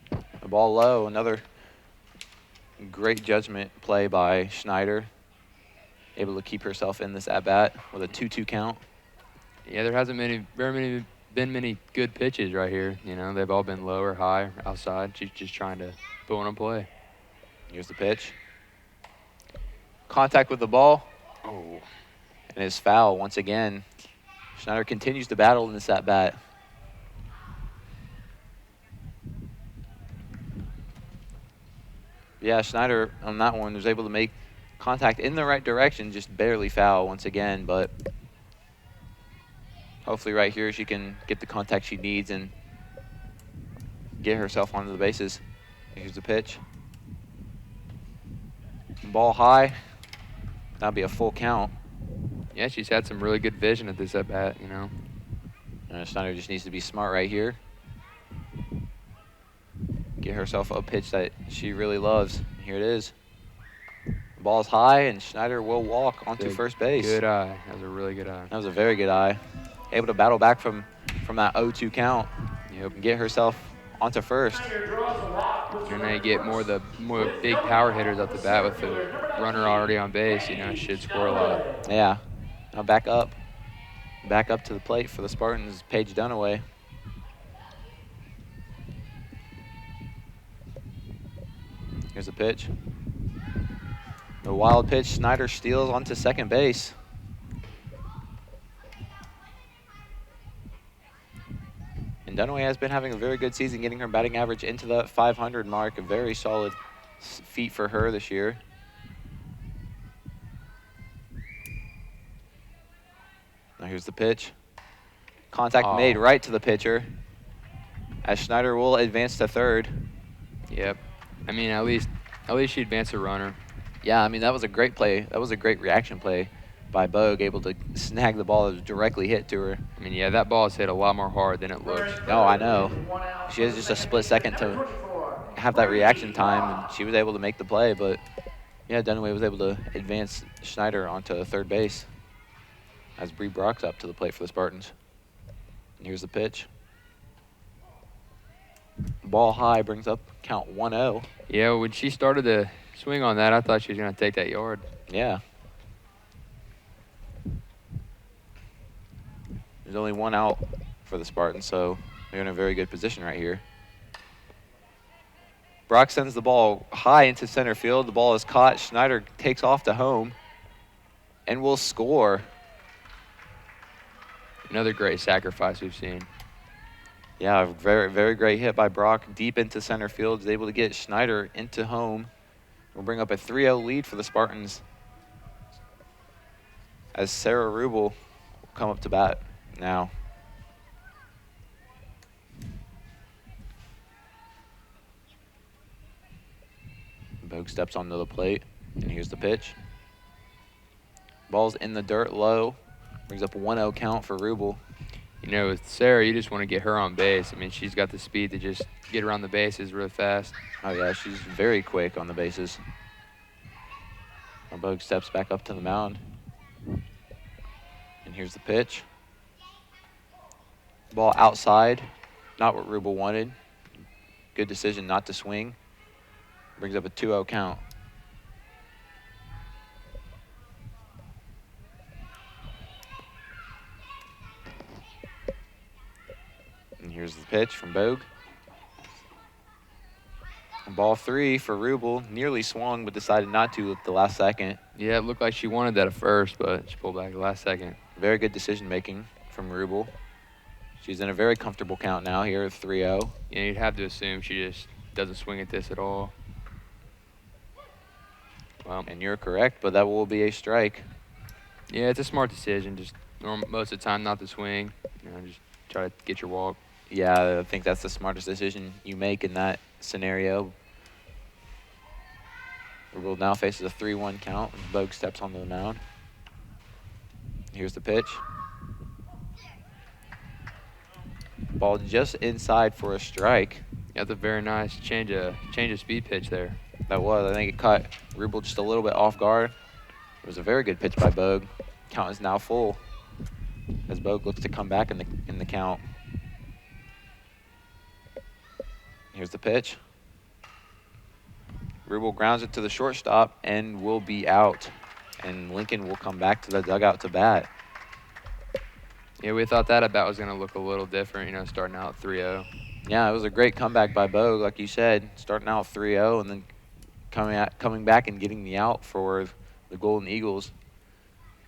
Speaker 1: The ball low. Another great judgment play by Schneider. Able to keep herself in this at-bat with a 2-2 count.
Speaker 2: Yeah, there hasn't been many good pitches right here. You know, they've all been low or high or outside. She's just trying to put one in play.
Speaker 1: Here's the pitch. Contact with the ball.
Speaker 2: Oh.
Speaker 1: And it's foul once again. Schneider continues to battle in this at-bat. Yeah, Schneider on that one was able to make contact in the right direction, just barely foul once again, but hopefully right here she can get the contact she needs and get herself onto the bases. Here's the pitch. Ball high. That'll be a full count.
Speaker 2: Yeah, she's had some really good vision at this at bat, you know.
Speaker 1: Schneider just needs to be smart right here. Get herself a pitch that she really loves. Here it is. The ball's high, and Schneider will walk onto first base.
Speaker 2: Good eye. That was a really good eye.
Speaker 1: That was a very good eye. Able to battle back from that 0-2 count.
Speaker 2: Yep.
Speaker 1: And get herself onto first.
Speaker 2: And then you get more big power hitters up the bat with the runner already on base. You know, should score a lot.
Speaker 1: Yeah. Now back up to the plate for the Spartans. Paige Dunaway. Here's the pitch. The wild pitch. Schneider steals onto second base. And Dunaway has been having a very good season, getting her batting average into the 500 mark. A very solid feat for her this year. Now here's the pitch. Contact made right to the pitcher, as Schneider will advance to third.
Speaker 2: Yep. I mean, at least she advanced a runner.
Speaker 1: Yeah, I mean, that was a great play. That was a great reaction play by Bogue, able to snag the ball that was directly hit to her.
Speaker 2: I mean, yeah, that ball is hit a lot more hard than it looks.
Speaker 1: No, I know. She has just a split second to have that reaction time, and she was able to make the play. But, yeah, Dunaway was able to advance Schneider onto third base as Bree Brock's up to the plate for the Spartans. And here's the pitch. Ball high brings up count 1-0.
Speaker 2: Yeah, when she started to swing on that, I thought she was going to take that yard.
Speaker 1: Yeah. There's only one out for the Spartans, so they're in a very good position right here. Brock sends the ball high into center field. The ball is caught. Schneider takes off to home and will score.
Speaker 2: Another great sacrifice we've seen.
Speaker 1: Yeah, a very, very great hit by Brock deep into center field. Is able to get Schneider into home. We'll bring up a 3-0 lead for the Spartans as Sarah Rubel will come up to bat now. Bogue steps onto the plate, and here's the pitch. Ball's in the dirt low. Brings up a 1-0 count for Rubel.
Speaker 2: You know, with Sarah, you just want to get her on base. I mean, she's got the speed to just get around the bases really fast.
Speaker 1: Oh, yeah, she's very quick on the bases. Now Bogue steps back up to the mound. And here's the pitch. Ball outside. Not what Rubel wanted. Good decision not to swing. Brings up a 2-0 count. And here's the pitch from Bogue. Ball 3 for Rubel. Nearly swung, but decided not to at the last second.
Speaker 2: Yeah, it looked like she wanted that at first, but she pulled back at the last second.
Speaker 1: Very good decision-making from Rubel. She's in a very comfortable count now here at 3-0.
Speaker 2: Yeah, you'd have to assume she just doesn't swing at this at all. Well,
Speaker 1: and you're correct, but that will be a strike.
Speaker 2: Yeah, it's a smart decision. Just most of the time not to swing. You know, just try to get your walk.
Speaker 1: Yeah, I think that's the smartest decision you make in that scenario. Rubel now faces a 3-1 count. Bogue steps onto the mound. Here's the pitch. Ball just inside for a strike.
Speaker 2: Yeah, that's a very nice change of speed pitch there.
Speaker 1: That was. I think it caught Rubel just a little bit off guard. It was a very good pitch by Bogue. Count is now full as Bogue looks to come back in the count. Here's the pitch. Rubel grounds it to the shortstop and will be out. And Lincoln will come back to the dugout to bat.
Speaker 2: Yeah, we thought that at bat was going to look a little different, you know, starting out 3-0.
Speaker 1: Yeah, it was a great comeback by Bogue, like you said, starting out 3-0 and then coming back and getting the out for the Golden Eagles.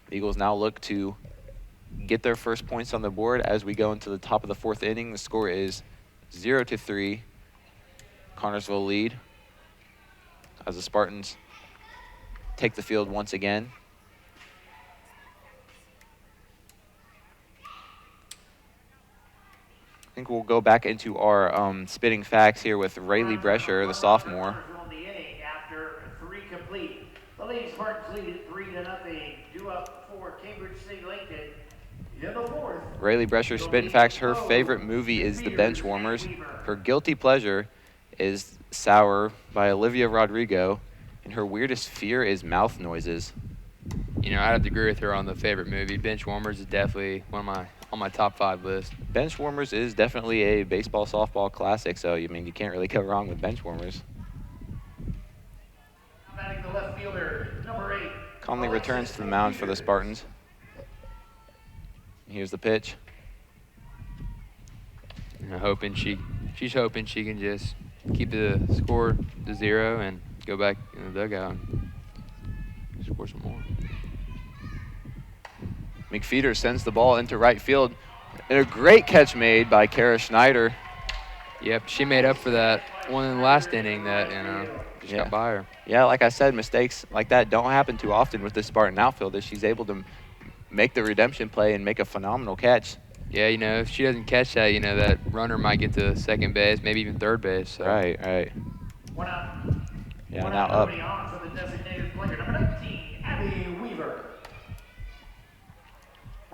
Speaker 1: The Eagles now look to get their first points on the board as we go into the top of the fourth inning. The score is 0-3. Connersville lead as the Spartans take the field once again. think we'll go back into our spitting facts here with Rayleigh Brescher, the sophomore.
Speaker 3: On the inning after 3 complete. The Lady Spartans lead 3-0. Due up for Cambridge City Lincoln. In the 4th.
Speaker 1: Rayleigh Brescher, spitting facts, her favorite movie is The Benchwarmers. Her guilty pleasure is Sour by Olivia Rodrigo. And her weirdest fear is mouth noises.
Speaker 2: You know, I'd have to agree with her on the favorite movie. Benchwarmers is definitely on my top 5 list.
Speaker 1: Benchwarmers is definitely a baseball, softball classic, so I mean you can't really go wrong with Benchwarmers.
Speaker 3: Batting the left fielder, number 8.
Speaker 1: Conley returns to the mound for the Spartans. Here's the pitch.
Speaker 2: And she's hoping she can just keep the score to 0 and go back in the dugout and score some more.
Speaker 1: McFeeder sends the ball into right field. And a great catch made by Kara Schneider.
Speaker 2: Yep, she made up for that one in the last inning that, just got by her.
Speaker 1: Yeah, like I said, mistakes like that don't happen too often with this Spartan outfielder. She's able to make the redemption play and make a phenomenal catch.
Speaker 2: Yeah, if she doesn't catch that, that runner might get to second base, maybe even third base. So.
Speaker 1: Right.
Speaker 3: One out.
Speaker 1: Yeah,
Speaker 3: One
Speaker 1: now
Speaker 3: out,
Speaker 1: up.
Speaker 3: on for the designated player, number 19, Abby Weaver.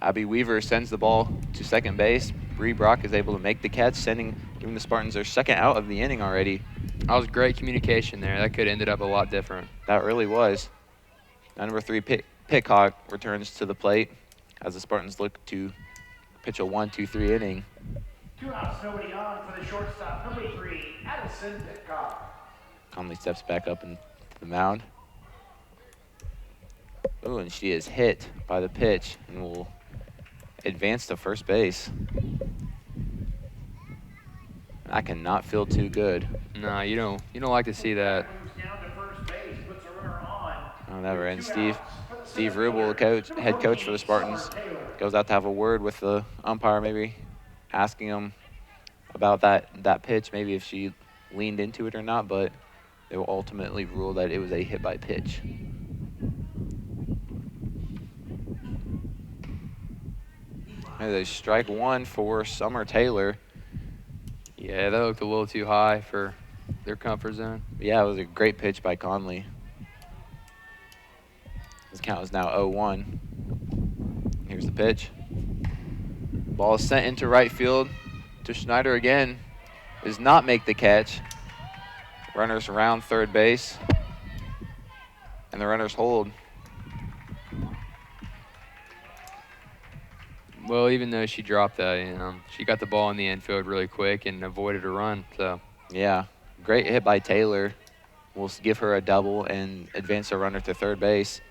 Speaker 1: Abby Weaver sends the ball to second base. Bree Brock is able to make the catch, giving the Spartans their second out of the inning already.
Speaker 2: That was great communication there. That could have ended up a lot different.
Speaker 1: That really was. Number 3, Pitcock returns to the plate as the Spartans look to pitch a 1-2-3 inning.
Speaker 3: 2 outs, nobody on for the shortstop, number 3, Addison Pitcock.
Speaker 1: Conley steps back up into the mound. Ooh, and she is hit by the pitch and will advance to first base. That cannot feel too good.
Speaker 2: No, you don't like to see that.
Speaker 3: Moves down to first base, puts a runner on.
Speaker 1: Oh, never ends. Steve Rubel, the head coach for the Spartans, goes out to have a word with the umpire, maybe asking him about that pitch, maybe if she leaned into it or not, but they will ultimately rule that it was a hit by pitch. There's strike 1 for Summer Taylor.
Speaker 2: Yeah, that looked a little too high for their comfort zone.
Speaker 1: Yeah, it was a great pitch by Conley. His count is now 0-1. Here's the pitch. Ball is sent into right field to Schneider again. Does not make the catch. Runners around third base. And the runners hold.
Speaker 2: Well, even though she dropped that, she got the ball in the infield really quick and avoided a run. So
Speaker 1: Yeah, great hit by Taylor. We'll give her a double and advance a runner to third base.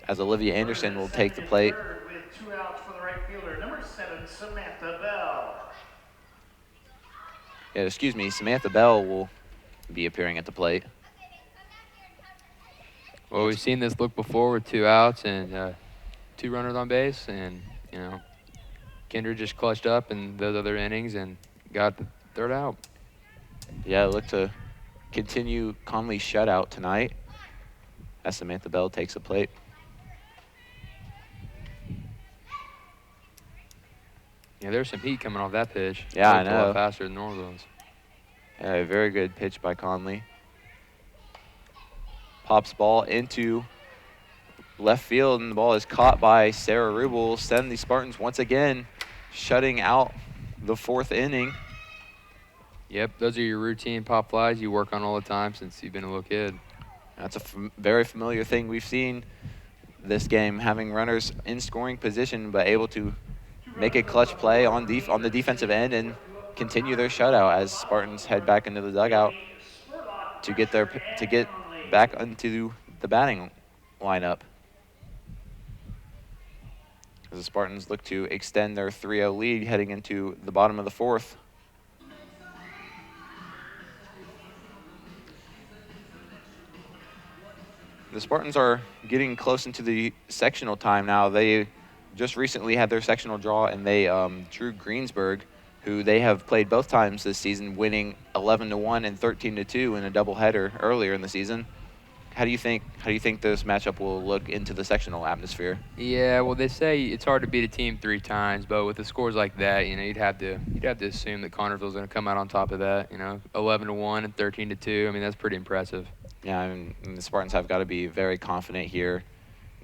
Speaker 1: As Olivia Anderson will take the plate.
Speaker 3: With 2 outs for the right fielder, number 7, Samantha Bell.
Speaker 1: Yeah, excuse me, Samantha Bell will be appearing at the plate.
Speaker 2: Well, we've seen this look before with 2 outs and 2 runners on base, and Kendra just clutched up in those other innings and got the third out.
Speaker 1: Yeah, look to continue Conley's shutout tonight as Samantha Bell takes the plate.
Speaker 2: Yeah, there's some heat coming off that pitch.
Speaker 1: Yeah, I
Speaker 2: Looked a lot
Speaker 1: know.
Speaker 2: faster than normal ones.
Speaker 1: Yeah, a very good pitch by Conley. Pops ball into left field, and the ball is caught by Sarah Rubel. Send the Spartans once again shutting out the 4th inning.
Speaker 2: Yep, those are your routine pop flies you work on all the time since you've been a little kid.
Speaker 1: That's a very familiar thing we've seen this game, having runners in scoring position but able to make a clutch play on the defensive end and continue their shutout as Spartans head back into the dugout to get back into the batting lineup. As the Spartans look to extend their 3-0 lead heading into the bottom of the 4th. The Spartans are getting close into the sectional time now. They just recently had their sectional draw, and they drew Greensburg, who they have played both times this season, winning 11-1 and 13-2 in a doubleheader earlier in the season. How do you think this matchup will look into the sectional atmosphere?
Speaker 2: Yeah, well, they say it's hard to beat a team 3 times, but with the scores like that, you'd have to assume that Connersville's going to come out on top of that. 11-1 and 13-2. I mean, that's pretty impressive.
Speaker 1: Yeah, and the Spartans have got to be very confident here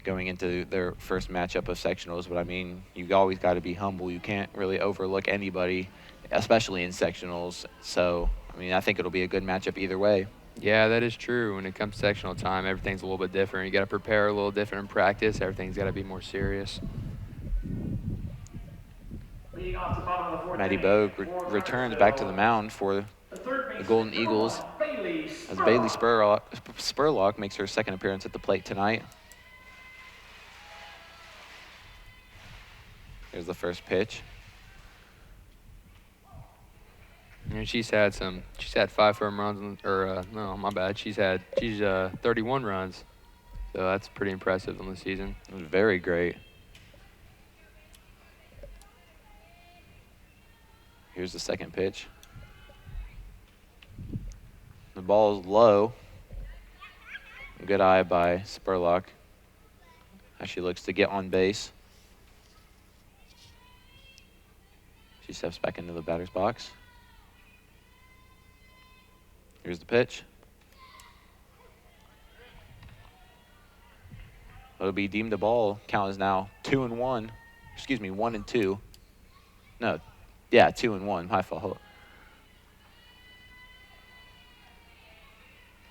Speaker 1: going into their first matchup of sectionals. But I mean, you always got to be humble. You can't really overlook anybody, especially in sectionals. So I mean, I think it'll be a good matchup either way.
Speaker 2: Yeah, that is true. When it comes to sectional time, everything's a little bit different. You got to prepare a little different in practice. Everything's got to be more serious.
Speaker 1: Maddie Bogue returns back to the mound for the Golden Eagles as Bailey Spurlock makes her second appearance at the plate tonight. Here's the first pitch.
Speaker 2: And she's had 5 firm runs, no, my bad. She's 31 runs, so that's pretty impressive on the season.
Speaker 1: It was very great. Here's the second pitch. The ball is low. Good eye by Spurlock as she looks to get on base. She steps back into the batter's box. Here's the pitch. It'll be deemed a ball. Count is now 2-1. Excuse me, 1-2. No, yeah, 2-1. My fault.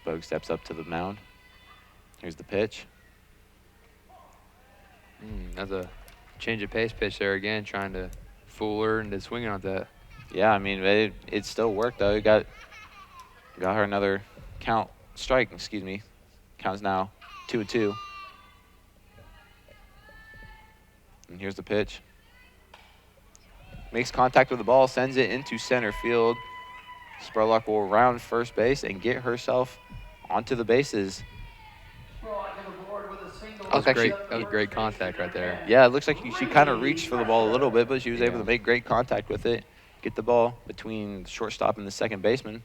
Speaker 1: Bogue steps up to the mound. Here's the pitch.
Speaker 2: That's a change of pace pitch there again, trying to fool her into swinging on that.
Speaker 1: Yeah, I mean, it still worked, though. Got her another strike, excuse me. Count's now 2-2. And here's the pitch. Makes contact with the ball, sends it into center field. Spurlock will round first base and get herself onto the bases.
Speaker 2: That was great contact right there.
Speaker 1: Yeah, it looks like she kind of reached for the ball a little bit, but she was able to make great contact with it. Get the ball between the shortstop and the second baseman.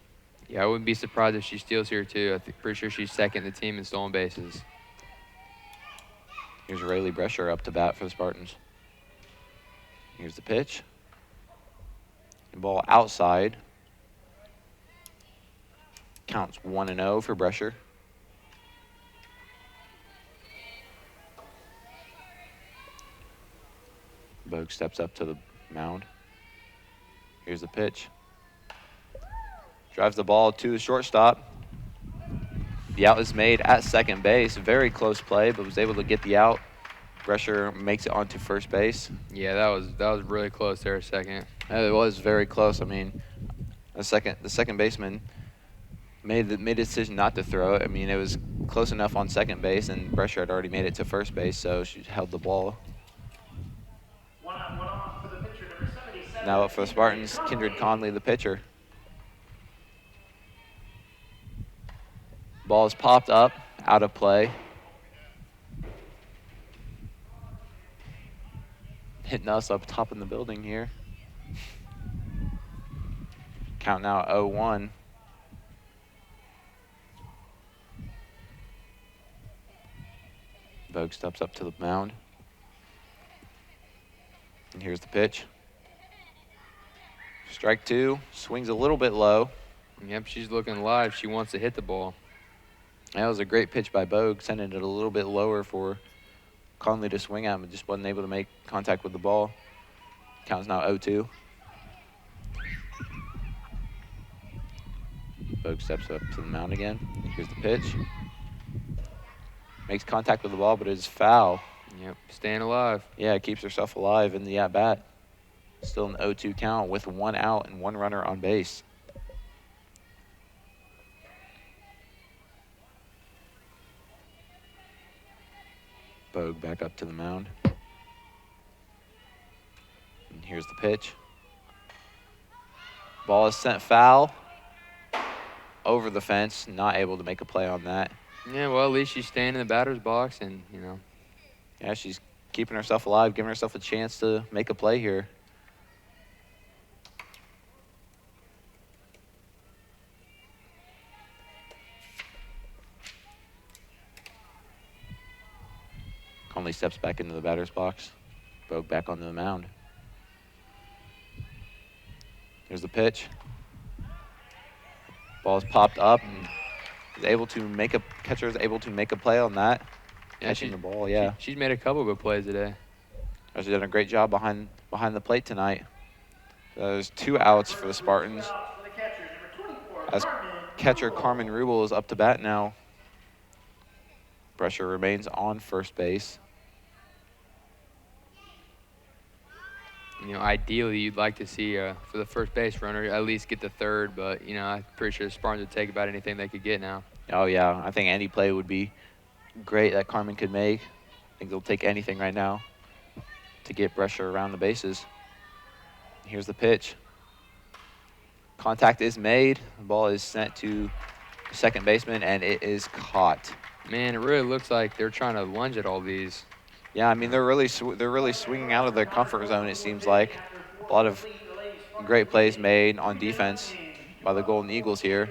Speaker 2: Yeah, I wouldn't be surprised if she steals here, too. Pretty sure she's second in the team in stolen bases.
Speaker 1: Here's Rayleigh Brescher up to bat for the Spartans. Here's the pitch. The ball outside. Counts 1-0 for Brescher. Bogue steps up to the mound. Here's the pitch. Drives the ball to the shortstop. The out is made at second base. Very close play, but was able to get the out. Brescher makes it onto first base.
Speaker 2: Yeah, that was really close there a second.
Speaker 1: It was very close. I mean, the second baseman made a decision not to throw it. I mean, it was close enough on second base, and Brescher had already made it to first base, so she held the ball. Now up for the Spartans, Kindred Conley, the pitcher. Ball is popped up, out of play. Hitting us up top in the building here. Count now 0-1. Bogue steps up to the mound. And here's the pitch. Strike 2, swings a little bit low.
Speaker 2: Yep, she's looking live. She wants to hit the ball.
Speaker 1: That was a great pitch by Bogue, sending it a little bit lower for Conley to swing at, but just wasn't able to make contact with the ball. Count's now 0-2. Bogue steps up to the mound again. Here's the pitch. Makes contact with the ball, but it is foul.
Speaker 2: Yep, staying alive.
Speaker 1: Yeah, keeps herself alive in the at-bat. Still an 0-2 count with 1 out and 1 runner on base. Bogue back up to the mound. And here's the pitch. Ball is sent foul over the fence. Not able to make a play on that.
Speaker 2: Yeah, well, at least she's staying in the batter's box and,
Speaker 1: Yeah, she's keeping herself alive, giving herself a chance to make a play here. Conley steps back into the batter's box. Bogue back onto the mound. Here's the pitch. Ball's popped up and catcher is able to make a play on that.
Speaker 2: Yeah,
Speaker 1: Catching the ball, yeah.
Speaker 2: She's made a couple good plays today.
Speaker 1: She's done a great job behind the plate tonight. There's 2 outs for the Spartans. As catcher Carmen Rubel is up to bat now. Brescher remains on first base.
Speaker 2: You know, ideally, you'd like to see for the first base runner at least get the third, but you know, I'm pretty sure the Spartans would take about anything they could get now.
Speaker 1: Oh yeah, I think any play would be great that Carmen could make. I think they'll take anything right now to get Brescher around the bases. Here's the pitch. Contact is made. The ball is sent to second baseman, and it is caught.
Speaker 2: Man, it really looks like they're trying to lunge at all these.
Speaker 1: Yeah, I mean they're really swinging out of their comfort zone. It seems like a lot of great plays made on defense by the Golden Eagles here.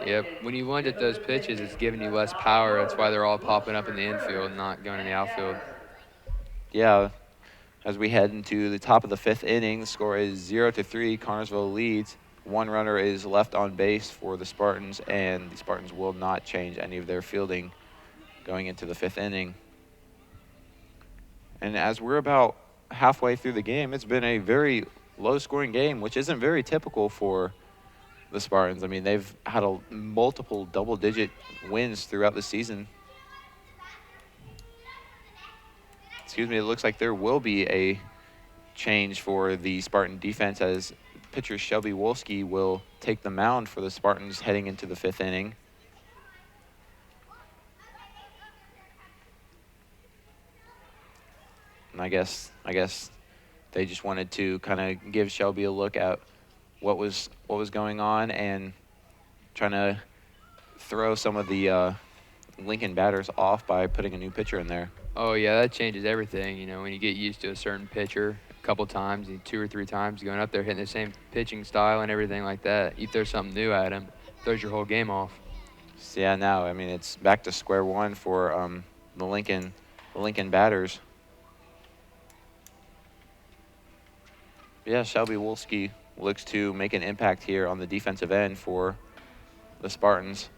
Speaker 2: Yep. When you lunge at those pitches, it's giving you less power. That's why they're all popping up in the infield and not going in the outfield.
Speaker 1: Yeah. As we head into the top of the 5th inning, the score is 0-3. Connersville leads. 1 runner is left on base for the Spartans, and the Spartans will not change any of their fielding going into the 5th inning. And as we're about halfway through the game, it's been a very low-scoring game, which isn't very typical for the Spartans. I mean, they've had multiple double-digit wins throughout the season. Excuse me, it looks like there will be a change for the Spartan defense as pitcher Shelby Wolsky will take the mound for the Spartans heading into the 5th inning. And I guess they just wanted to kind of give Shelby a look at what was going on and trying to throw some of the Lincoln batters off by putting a new pitcher in there.
Speaker 2: Oh, yeah, that changes everything. You know, when you get used to a certain pitcher a couple times, 2 or 3 times, going up there hitting the same pitching style and everything like that, you throw something new at him, throws your whole game off.
Speaker 1: So yeah, now I mean it's back to square one for the Lincoln batters. Yeah, Shelby Wolsky looks to make an impact here on the defensive end for the Spartans.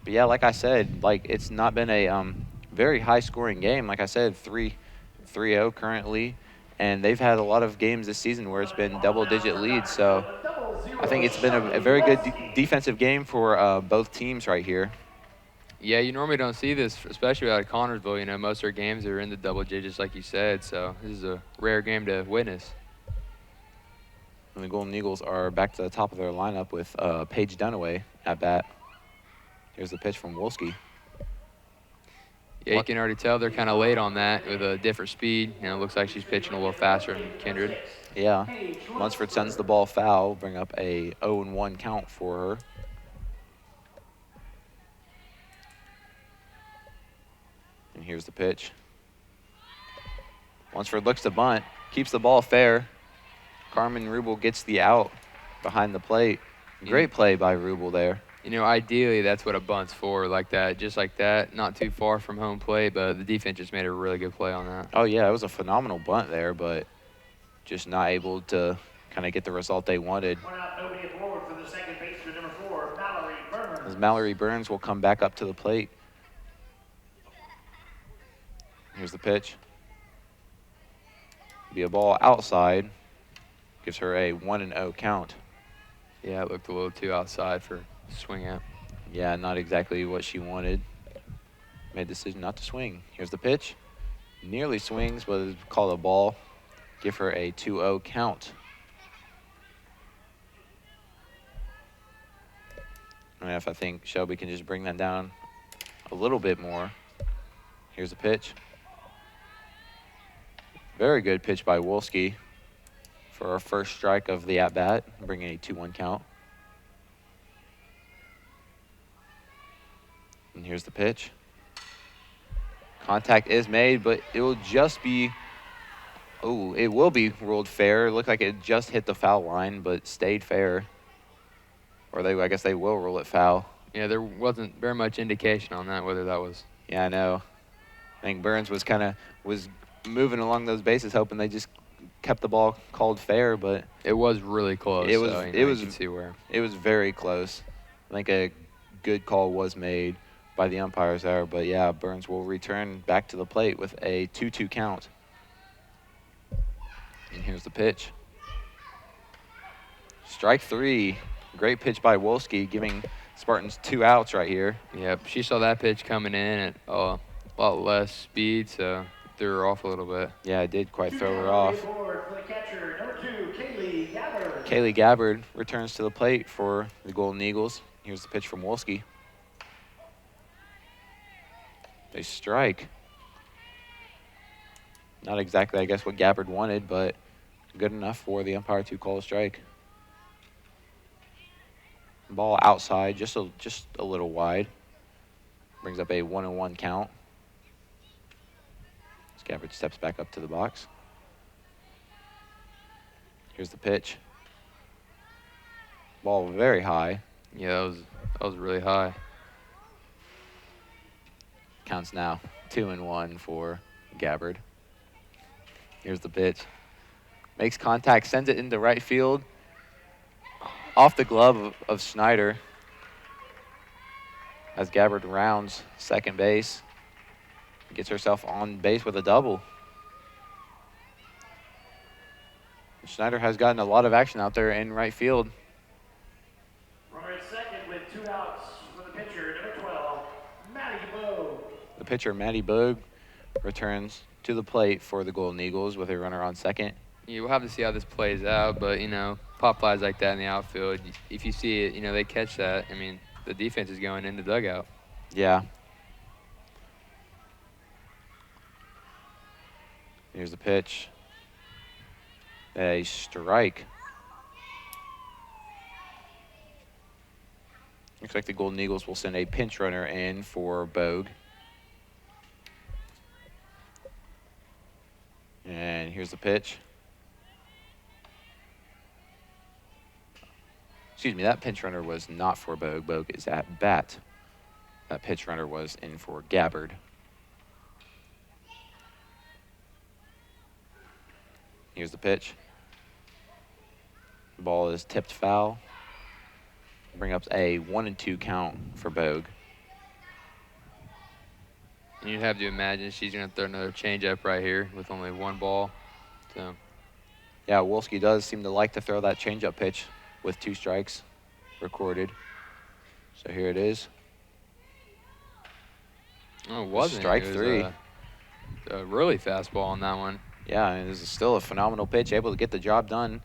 Speaker 1: But yeah, like I said, it's not been a very high-scoring game. Like I said, 3-0 currently, and they've had a lot of games this season where it's been double-digit leads. So I think it's been a very good defensive game for both teams right here.
Speaker 2: Yeah, you normally don't see this, especially out of Connersville. You know, most of their games are in the double digits, like you said. So this is a rare game to witness.
Speaker 1: And the Golden Eagles are back to the top of their lineup with Paige Dunaway at bat. Here's the pitch from Wolsky.
Speaker 2: Yeah, you can already tell they're kind of late on that with a different speed. You know, it looks like she's pitching a little faster than Kindred.
Speaker 1: Yeah. Lunsford sends the ball foul, bring up a 0-1 count for her. And here's the pitch. Lunsford looks to bunt, keeps the ball fair. Carmen Rubel gets the out behind the plate. Great play by Rubel there.
Speaker 2: You know, ideally, that's what a bunt's for, like that, just like that, not too far from home plate, but the defense just made a really good play on that.
Speaker 1: Oh, yeah, it was a phenomenal bunt there, but just not able to kind of get the result they wanted.
Speaker 3: One out, nobody aboard for the second baseman, number 4, Mallory Burns.
Speaker 1: As Mallory Burns will come back up to the plate. Here's the pitch. Be a ball outside. Gives her a 1-0 count.
Speaker 2: Yeah, it looked a little too outside for swing at.
Speaker 1: Yeah, not exactly what she wanted. Made a decision not to swing. Here's the pitch. Nearly swings, but it's called a ball. Give her a 2-0 count. And if I think Shelby can just bring that down a little bit more. Here's the pitch. Very good pitch by Wolsky for our first strike of the at-bat, bringing a 2-1 count. And here's the pitch. Contact is made, but it will just be, it will be ruled fair. It looked like it just hit the foul line, but stayed fair. Or I guess they will rule it foul.
Speaker 2: Yeah, there wasn't very much indication on that, whether that was.
Speaker 1: Yeah, I know. think Burns was moving along those bases, hoping they just kept the ball called fair, but
Speaker 2: It was really close.
Speaker 1: It was-
Speaker 2: so,
Speaker 1: it
Speaker 2: you
Speaker 1: was-
Speaker 2: can see where.
Speaker 1: it was very close. I think a good call was made by the umpires there, but yeah, Burns will return back to the plate with a 2-2 count. And here's the pitch. Strike 3. Great pitch by Wolsky, giving Spartans 2 outs right here.
Speaker 2: Yep, she saw that pitch coming in at a lot less speed, so threw her off a little bit.
Speaker 1: Yeah, it did quite throw her off.
Speaker 3: For the catcher, number 2, Kaylee Gabbard.
Speaker 1: Kaylee Gabbard returns to the plate for the Golden Eagles. Here's the pitch from Wolsky. They strike. Not exactly, I guess, what Gabbard wanted, but good enough for the umpire to call a strike. Ball outside, just a little wide. Brings up a 1-1 count. As Gabbard steps back up to the box. Here's the pitch. Ball very high.
Speaker 2: Yeah, that was really high.
Speaker 1: Counts now 2-1 for Gabbard. Here's the pitch. Makes contact, sends it into right field. Off the glove of Schneider. As Gabbard rounds second base. Gets herself on base with a double. Schneider has gotten a lot of action out there in right field.
Speaker 3: Runner at second with 2 outs for the pitcher, number 12, Maddie Bogue.
Speaker 1: The pitcher, Maddie Bogue, returns to the plate for the Golden Eagles with a runner on second.
Speaker 2: Yeah, we'll have to see how this plays out, but, pop flies like that in the outfield, if you see it, they catch that. I mean, the defense is going in the dugout.
Speaker 1: Yeah. Here's the pitch. A strike. Looks like the Golden Eagles will send a pinch runner in for Bogue. And here's the pitch. Excuse me, that pinch runner was not for Bogue. Bogue is at bat. That pitch runner was in for Gabbard. Here's the pitch. The ball is tipped foul. Bring up a 1-2 count for Bogue.
Speaker 2: And you'd have to imagine she's going to throw another changeup right here with only one ball. So,
Speaker 1: Yeah, Wolsky does seem to like to throw that changeup pitch with 2 strikes recorded. So here it is.
Speaker 2: oh, it wasn't.
Speaker 1: Strike
Speaker 2: It was
Speaker 1: 3.
Speaker 2: A really fast ball on that one.
Speaker 1: Yeah, and it is still a phenomenal pitch, able to get the job done.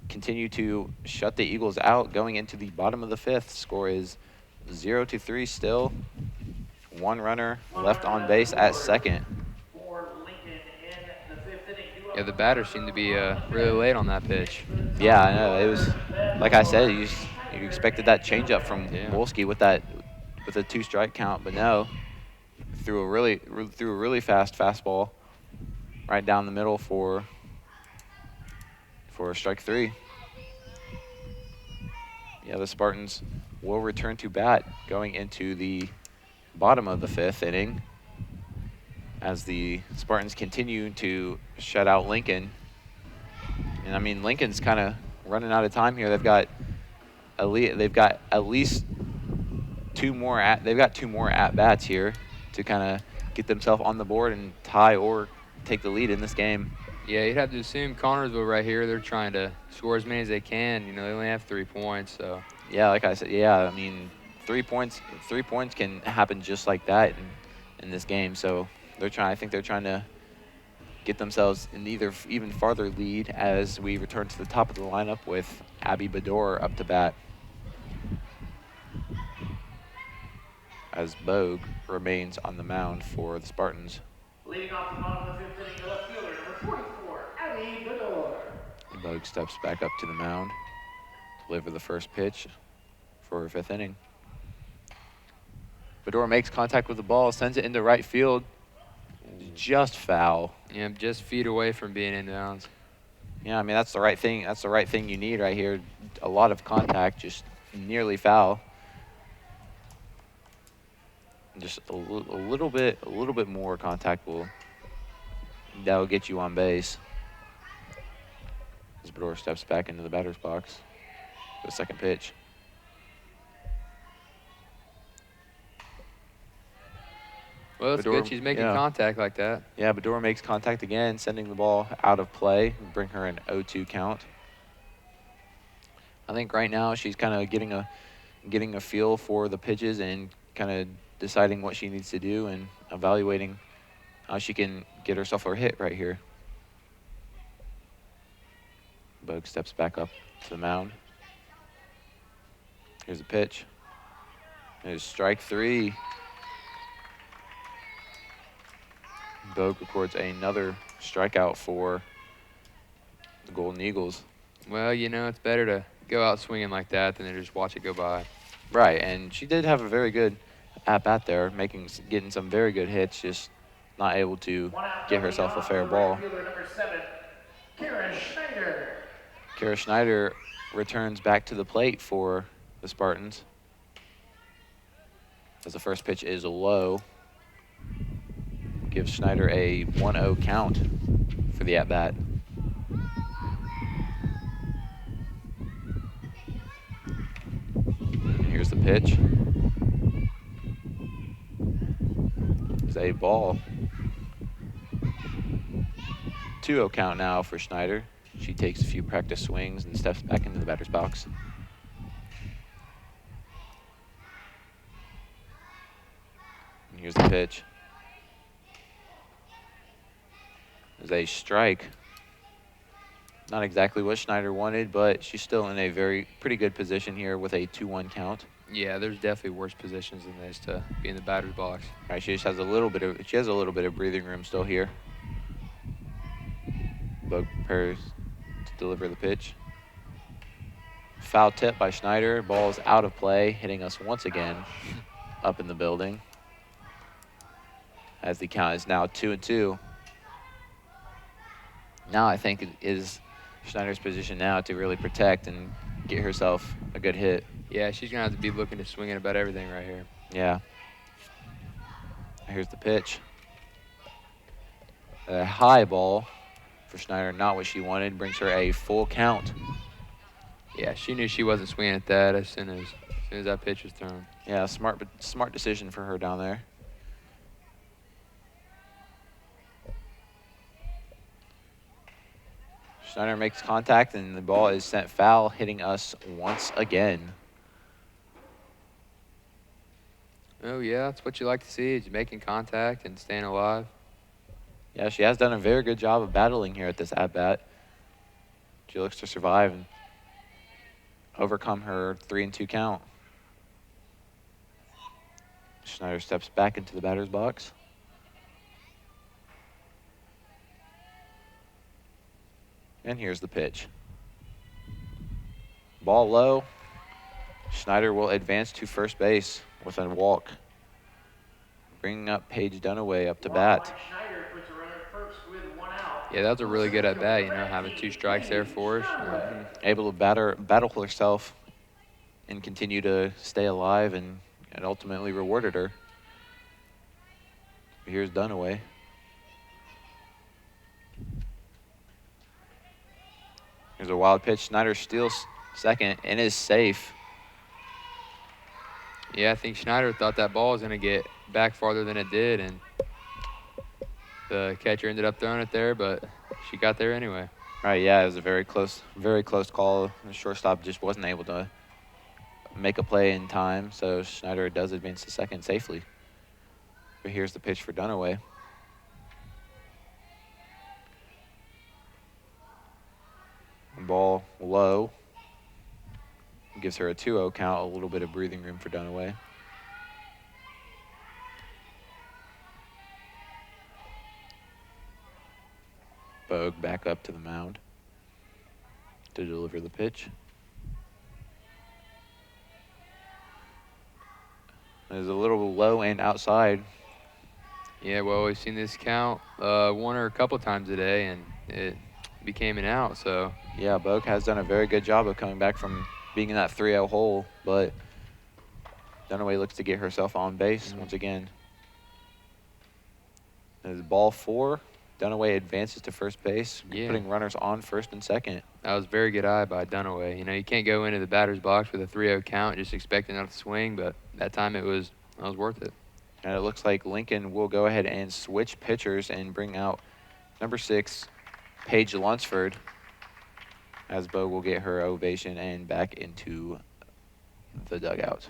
Speaker 1: Continue to shut the Eagles out going into the bottom of the 5th. Score is 0-3 still. 1 runner left on base at second.
Speaker 3: For Lincoln in the 5th inning.
Speaker 2: Yeah, the batter seemed to be really late on that pitch.
Speaker 1: Yeah, I know. It was, like I said, you expected that changeup from Wolsky with a 2-strike count, but no. Threw a really fast fastball right down the middle for strike 3. Yeah, the Spartans will return to bat going into the bottom of the 5th inning as the Spartans continue to shut out Lincoln. And I mean, Lincoln's kind of running out of time here. They've got at least 2 more at bats here to kind of get themselves on the board and tie or take the lead in this game.
Speaker 2: Yeah, you'd have to assume Connorsville right here, they're trying to score as many as they can. They only have 3 points, so.
Speaker 1: Yeah, like I said, yeah, I mean, 3 points can happen just like that in this game. So I think they're trying to get themselves in even farther lead as we return to the top of the lineup with Abby Bador up to bat. As Bogue remains on the mound for the Spartans.
Speaker 3: Leading off the bottom of the 5th inning, the left fielder, number 44, Abby Bador.
Speaker 1: Bogue steps back up to the mound, deliver the first pitch for 5th inning. Bador makes contact with the ball, sends it into right field, just foul.
Speaker 2: Yeah, just feet away from being in bounds.
Speaker 1: Yeah, I mean, that's the right thing. That's the right thing you need right here. A lot of contact, just nearly foul. Just a little bit more contact that'll get you on base. As Bedore steps back into the batter's box. The second pitch.
Speaker 2: Well, it's good she's making contact like that.
Speaker 1: Yeah, Bedore makes contact again, sending the ball out of play, bring her an 0-2 count. I think right now she's kind of getting a feel for the pitches and kind of deciding what she needs to do and evaluating how she can get herself a hit right here. Bogue steps back up to the mound. Here's the pitch. There's strike 3. Bogue records another strikeout for the Golden Eagles.
Speaker 2: Well, you know, it's better to go out swinging like that than to just watch it go by.
Speaker 1: Right, and she did have a very good at-bat there, getting some very good hits, just not able to get herself a fair ball. Kara Schneider returns back to the plate for the Spartans. As the first pitch is low. Gives Schneider a 1-0 count for the at-bat. Here's the pitch. It's a ball. 2-0 count now for Schneider. She takes a few practice swings and steps back into the batter's box. And here's the pitch. There's a strike. Not exactly what Schneider wanted, but she's still in a pretty good position here with a 2-1 count.
Speaker 2: Yeah, there's definitely worse positions than this to be in the batter's box.
Speaker 1: Right, she just has a little bit of breathing room still here. Bogue prepares to deliver the pitch. Foul tip by Schneider. Ball's out of play, hitting us once again up in the building. As the count is now 2-2. Now I think it is Schneider's position now to really protect and get herself a good hit.
Speaker 2: Yeah, she's going to have to be looking to swing at about everything right here.
Speaker 1: Yeah. Here's the pitch. A high ball for Schneider, not what she wanted, brings her a full count.
Speaker 2: Yeah, she knew she wasn't swinging at that as soon as that pitch was thrown.
Speaker 1: Yeah, smart decision for her down there. Schneider makes contact, and the ball is sent foul, hitting us once again.
Speaker 2: Oh, yeah, that's what you like to see, is making contact and staying alive.
Speaker 1: Yeah, she has done a very good job of battling here at this at-bat. She looks to survive and overcome her 3-2 count. Schneider steps back into the batter's box. And here's the pitch. Ball low. Schneider will advance to first base with a walk, bringing up Paige Dunaway up to bat.
Speaker 2: Yeah, that was a really good at bat, you know, having 2 strikes there for us.
Speaker 1: Able to battle herself and continue to stay alive, and ultimately rewarded her. Here's Dunaway. Here's a wild pitch. Schneider steals second and is safe.
Speaker 2: Yeah, I think Schneider thought that ball was going to get back farther than it did, and the catcher ended up throwing it there, but she got there anyway.
Speaker 1: Right, yeah, it was a very close call. The shortstop just wasn't able to make a play in time, so Schneider does advance to second safely. But here's the pitch for Dunaway. Ball low. Gives her a 2-0 count, a little bit of breathing room for Dunaway. Bogue back up to the mound to deliver the pitch. There's a little low and outside.
Speaker 2: Yeah, well, we've seen this count one or a couple times today, and it became an out, so.
Speaker 1: Yeah, Bogue has done a very good job of coming back from being in that 3-0 hole, but Dunaway looks to get herself on base once again. There's ball 4. Dunaway advances to first base, putting runners on first and second.
Speaker 2: That was a very good eye by Dunaway. You know, you can't go into the batter's box with a 3-0 count just expecting not to swing, but that time it was worth it.
Speaker 1: And it looks like Lincoln will go ahead and switch pitchers and bring out number 6, Paige Lunsford, as Bogue will get her ovation and back into the dugout.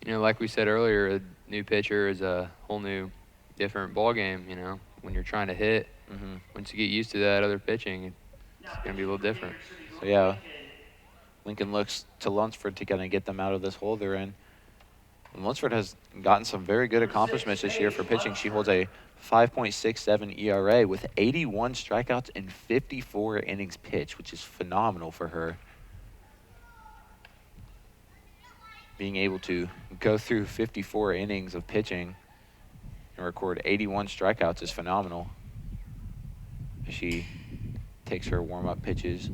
Speaker 2: You know, like we said earlier, a new pitcher is a whole new, different ball game. You know, when you're trying to hit, once you get used to that other pitching, it's going to be a little different.
Speaker 1: So yeah, Lincoln looks to Lunsford to kind of get them out of this hole they're in. And Lunsford has gotten some very good accomplishments this year for pitching. She holds a 5.67 ERA with 81 strikeouts and 54 innings pitched, which is phenomenal for her. Being able to go through 54 innings of pitching and record 81 strikeouts is phenomenal. She takes her warm-up pitches.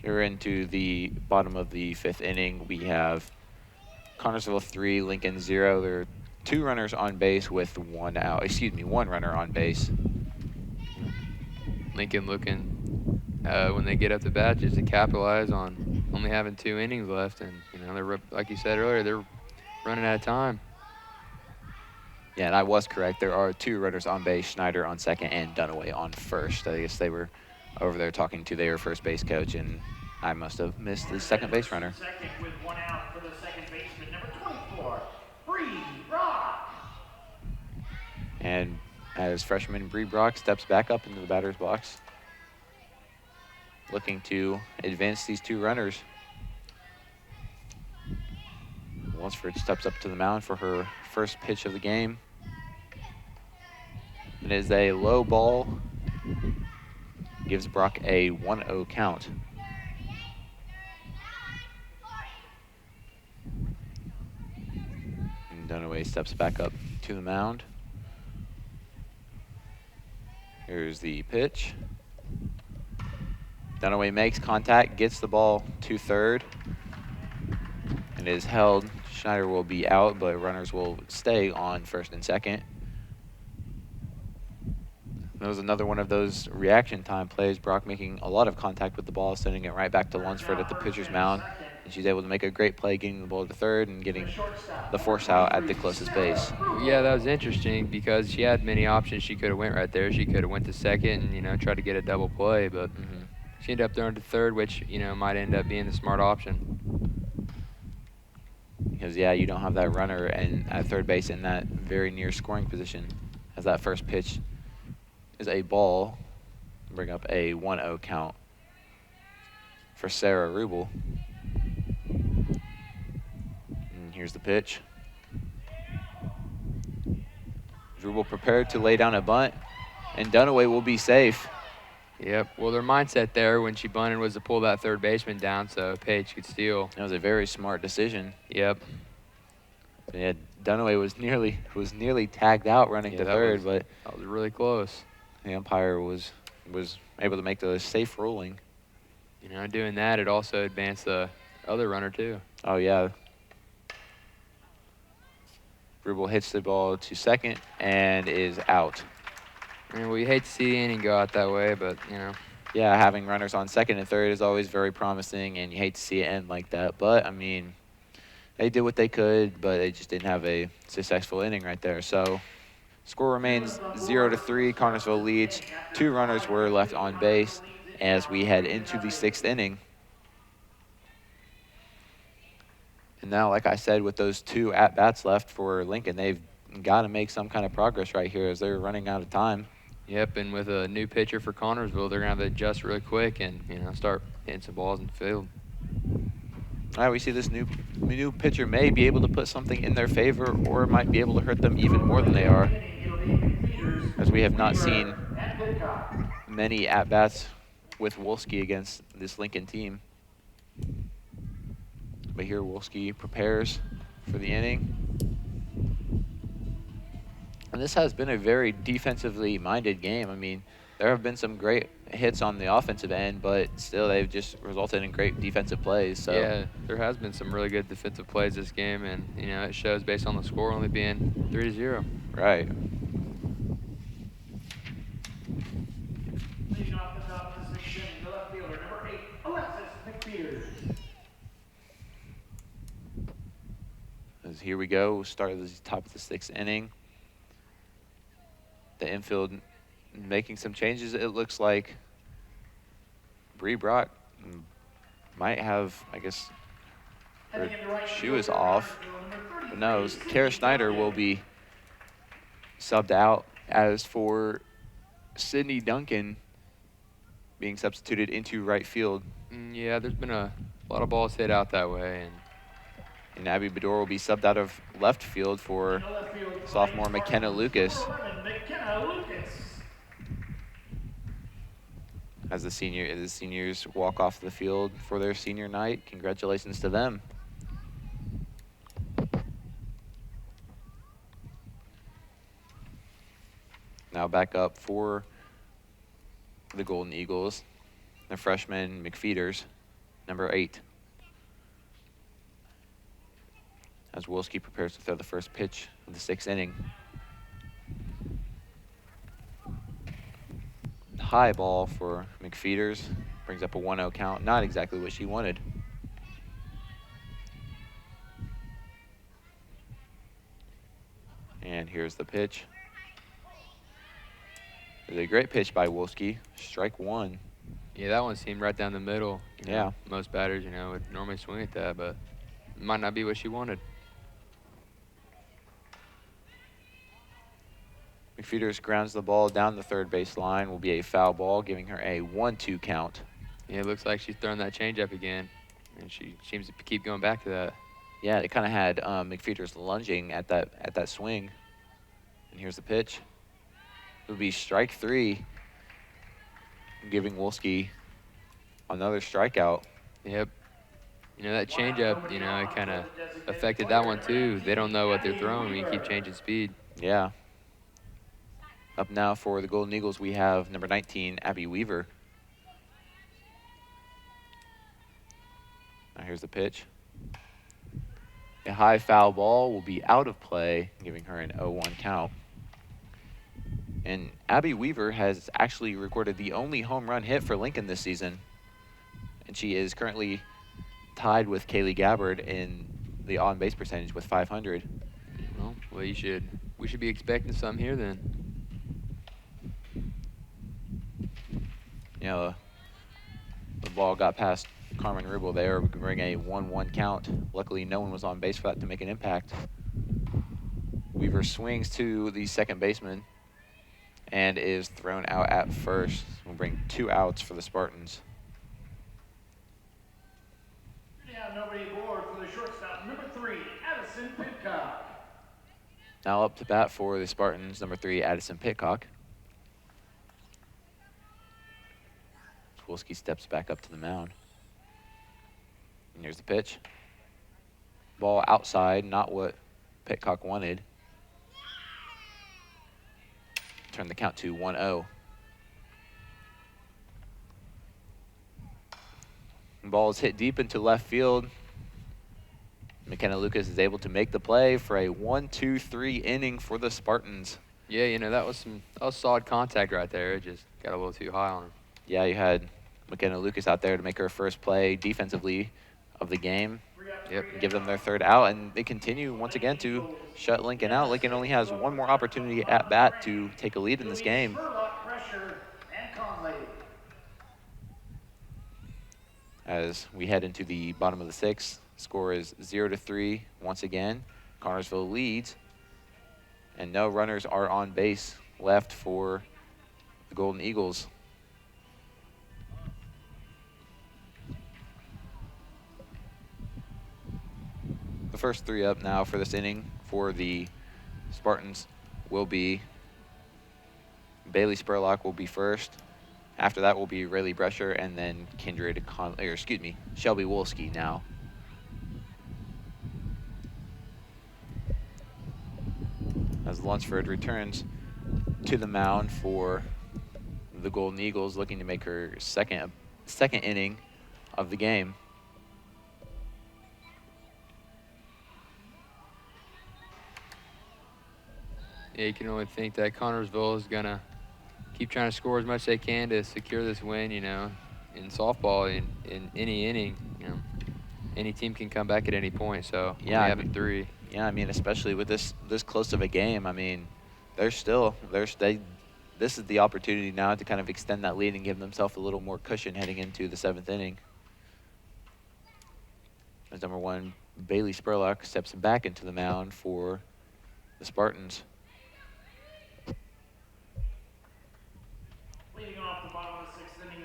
Speaker 1: We're into the bottom of the 5th inning. We have Connersville 3, Lincoln 0. There are 2 runners on base with 1 out. Excuse me, 1 runner on base.
Speaker 2: Lincoln looking, when they get up to bat, just to capitalize on only having 2 innings left. And, you know, they're, like you said earlier, they're running out of time.
Speaker 1: Yeah, and I was correct. There are 2 runners on base, Schneider on second and Dunaway on first. I guess they were over there talking to their first base coach, and I must have missed the second base runner.
Speaker 3: Second with 1 out for the second baseman, number 24, Bree Brock.
Speaker 1: And as freshman Bree Brock steps back up into the batter's box, looking to advance these 2 runners. Lunsford steps up to the mound for her first pitch of the game. It is a low ball. Gives Brock a 1-0 count. And Dunaway steps back up to the mound. Here's the pitch. Dunaway makes contact, gets the ball to third, and is held. Schneider will be out, but runners will stay on first and second. That was another one of those reaction time plays. Brock making a lot of contact with the ball, sending it right back to Lunsford at the pitcher's mound. And she's able to make a great play, getting the ball to third and getting the force out at the closest base.
Speaker 2: Yeah, that was interesting because she had many options. She could have went right there. She could have went to second and, you know, tried to get a double play, but she ended up throwing to third, which, you know, might end up being the smart option.
Speaker 1: Because, yeah, you don't have that runner and at third base in that very near scoring position, as that first pitch is a ball. Bring up a 1-0 count for Sarah Rubel. And here's the pitch. Rubel prepared to lay down a bunt, and Dunaway will be safe.
Speaker 2: Yep. Well, their mindset there when she bunted was to pull that third baseman down so Paige could steal.
Speaker 1: That was a very smart decision.
Speaker 2: Yep.
Speaker 1: Yeah, Dunaway was nearly tagged out running to third, but
Speaker 2: that was really close.
Speaker 1: The umpire was able to make the safe ruling.
Speaker 2: You know, doing that, it also advanced the other runner too.
Speaker 1: Oh yeah. Rubel hits the ball to second and is out.
Speaker 2: I mean, we hate to see the inning go out that way, but, you know.
Speaker 1: Yeah, having runners on second and third is always very promising, and you hate to see it end like that. But, I mean, they did what they could, but they just didn't have a successful inning right there. So, score remains 0-3. Connersville leads. 2 runners were left on base as we head into the 6th inning. And now, like I said, with those 2 at-bats left for Lincoln, they've got to make some kind of progress right here as they're running out of time.
Speaker 2: Yep, and with a new pitcher for Connersville, they're going to have to adjust really quick and, you know, start hitting some balls in the field.
Speaker 1: All right, we see this new pitcher may be able to put something in their favor or might be able to hurt them even more than they are, as we have not seen many at-bats with Wolsky against this Lincoln team. But here Wolsky prepares for the inning. And this has been a very defensively minded game. I mean, there have been some great hits on the offensive end, but still they've just resulted in great defensive plays. So
Speaker 2: Yeah, there has been some really good defensive plays this game, and it shows based on the score only being 3-0.
Speaker 1: right.
Speaker 3: Leading off the top of the sixth inning, the left fielder, number 8, Alexis McPeters.
Speaker 1: As here we go, start at the top of the sixth inning. The infield making some changes. It looks like Bree Brock might have, I guess, her shoe is off. But no, Kara Schneider will be subbed out. As for Sydney Duncan being substituted into right field.
Speaker 2: Yeah, there's been a lot of balls hit out that way.
Speaker 1: And Abby Bedore will be subbed out of left field for sophomore McKenna Lucas. As the seniors walk off the field for their senior night. Congratulations to them. Now back up for the Golden Eagles, the freshman McFeeters, number 8. As Wolsky prepares to throw the first pitch of the 6th inning. High ball for McFeeters, brings up a 1-0 count, not exactly what she wanted. And here's the pitch. It's a great pitch by Wolsky, strike 1.
Speaker 2: Yeah, that one seemed right down the middle.
Speaker 1: Yeah.
Speaker 2: Most batters, would normally swing at that, but it might not be what she wanted.
Speaker 1: McFeeters grounds the ball down the third base line. Will be a foul ball, giving her a 1-2 count.
Speaker 2: Yeah, it looks like she's throwing that changeup again, and she seems to keep going back to that.
Speaker 1: Yeah, it kind of had McFeeters lunging at that swing. And here's the pitch. It would be strike 3, giving Wolsky another strikeout.
Speaker 2: Yep. That changeup, it kind of affected that one too. They don't know what they're throwing when you keep changing speed.
Speaker 1: Yeah. Up now for the Golden Eagles, we have number 19, Abby Weaver. Now here's the pitch. A high foul ball will be out of play, giving her an 0-1 count. And Abby Weaver has actually recorded the only home run hit for Lincoln this season. And she is currently tied with Kaylee Gabbard in the on-base percentage with 500.
Speaker 2: Well, we should be expecting some here then.
Speaker 1: The ball got past Carmen Rubel there, bring a 1-1 count. Luckily, no one was on base for that to make an impact. Weaver swings to the second baseman and is thrown out at first. We'll bring 2 outs for the Spartans.
Speaker 3: Now nobody aboard for the shortstop, number 3, Addison Pitcock.
Speaker 1: Now up to bat for the Spartans, number 3, Addison Pitcock. Wolsky steps back up to the mound. And here's the pitch. Ball outside, not what Pitcock wanted. Turn the count to 1-0. Ball is hit deep into left field. McKenna Lucas is able to make the play for a 1-2-3 inning for the Spartans.
Speaker 2: Yeah, that was solid contact right there. It just got a little too high on her.
Speaker 1: Yeah, you had McKenna Lucas out there to make her first play defensively of the game.
Speaker 2: Yep.
Speaker 1: Give them their third out, and they continue once again to shut Lincoln out. Lincoln only has one more opportunity at bat to take a lead in this game. As we head into the bottom of the 6th, score is 0-3 once again. Connersville leads, and no runners are on base left for the Golden Eagles. The first 3 up now for this inning for the Spartans will be Bailey Spurlock will be first. After that will be Rayleigh Brescher, and then Shelby Wolsky now. As Lunsford returns to the mound for the Golden Eagles, looking to make her second inning of the game.
Speaker 2: Yeah, you can only think that Connorsville is going to keep trying to score as much as they can to secure this win, you know. In softball, in any inning, you know, any team can come back at any point. So
Speaker 1: Yeah,
Speaker 2: only having 3.
Speaker 1: Yeah, I mean, especially with this close of a game, I mean, this is the opportunity now to kind of extend that lead and give themselves a little more cushion heading into the 7th inning. As number 1, Bailey Spurlock steps back into the mound for the Spartans.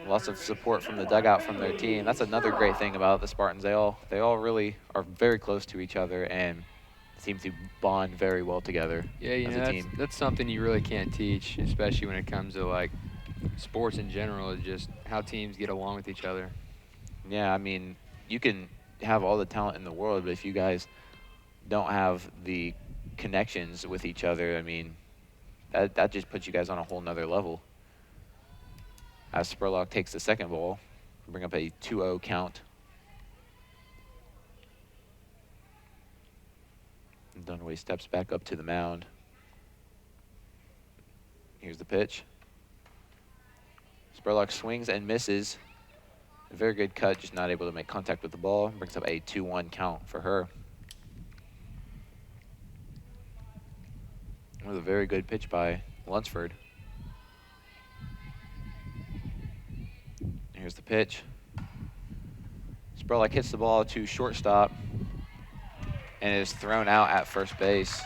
Speaker 1: Lots of support from the dugout from their team. That's another great thing about the Spartans. They all really are very close to each other and seem to bond very well together.
Speaker 2: Yeah, you
Speaker 1: as
Speaker 2: know,
Speaker 1: a team.
Speaker 2: that's something you really can't teach, especially when it comes to like sports in general, is just how teams get along with each other.
Speaker 1: Yeah, I mean, you can have all the talent in the world, but if you guys don't have the connections with each other, I mean, that just puts you guys on a whole nother level. As Spurlock takes the second ball, bring up a 2-0 count. Dunaway steps back up to the mound. Here's the pitch. Spurlock swings and misses. A very good cut, just not able to make contact with the ball. Brings up a 2-1 count for her. It was a very good pitch by Lunsford. Here's the pitch. Spurlock hits the ball to shortstop and is thrown out at first base.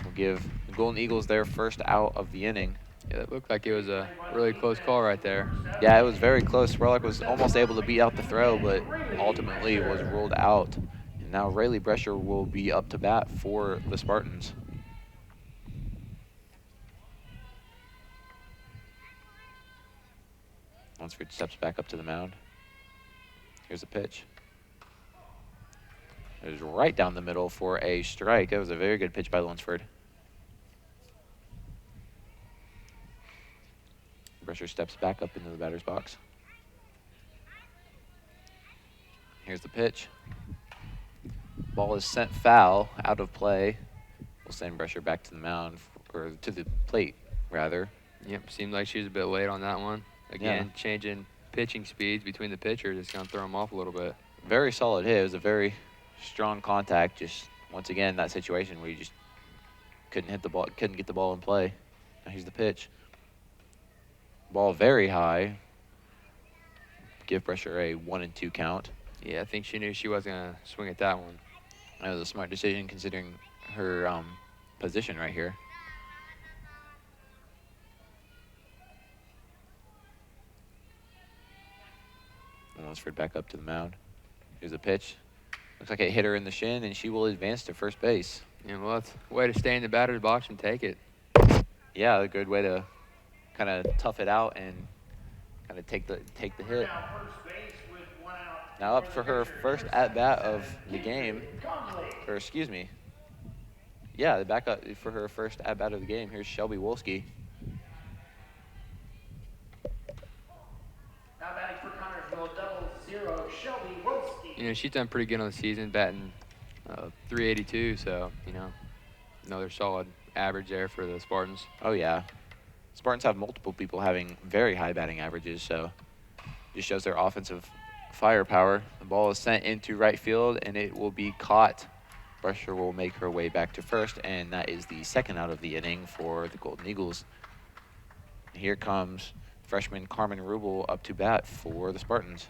Speaker 1: We'll give the Golden Eagles their first out of the inning.
Speaker 2: Yeah, that looked like it was a really close call right there.
Speaker 1: Yeah, it was very close. Spurlock was almost able to beat out the throw, but ultimately was ruled out. And now Rayleigh Brescher will be up to bat for the Spartans. Lunsford steps back up to the mound. Here's a pitch. It was right down the middle for a strike. That was a very good pitch by Lunsford. Brescher steps back up into the batter's box. Here's the pitch. Ball is sent foul, out of play. We'll send Brescher back to the mound, or to the plate, rather.
Speaker 2: Yep, seemed like she was a bit late on that one. Again,
Speaker 1: Yeah.
Speaker 2: changing pitching speeds between the pitchers is going to throw them off a little bit.
Speaker 1: Very solid hit. It was a very strong contact. Just, once again, that situation where you just couldn't hit the ball, couldn't get the ball in play. Now here's the pitch. Ball very high. Give Brescher a 1-2 count.
Speaker 2: Yeah, I think she knew she wasn't going to swing at that one.
Speaker 1: That was a smart decision considering her position right here. And Lunsford back up to the mound. Here's a pitch. Looks like it hit her in the shin, and she will advance to first base.
Speaker 2: Yeah, well, that's a way to stay in the batter's box and take it.
Speaker 1: Yeah, a good way to kind of tough it out and kind of take the hit. Now up for her first at-bat of the game. Or excuse me. Yeah, the back up for her first at-bat of the game. Here's Shelby Wolsky.
Speaker 3: Now batting for Connorsville, 0-0, Shelby Wolsky.
Speaker 2: You know, she's done pretty good on the season, batting .382, so, you know, another solid average there for the Spartans.
Speaker 1: Oh, yeah. Spartans have multiple people having very high batting averages, so just shows their offensive firepower. The ball is sent into right field, and it will be caught. Brescher will make her way back to first, and that is the second out of the inning for the Golden Eagles. Here comes freshman Carmen Rubel up to bat for the Spartans.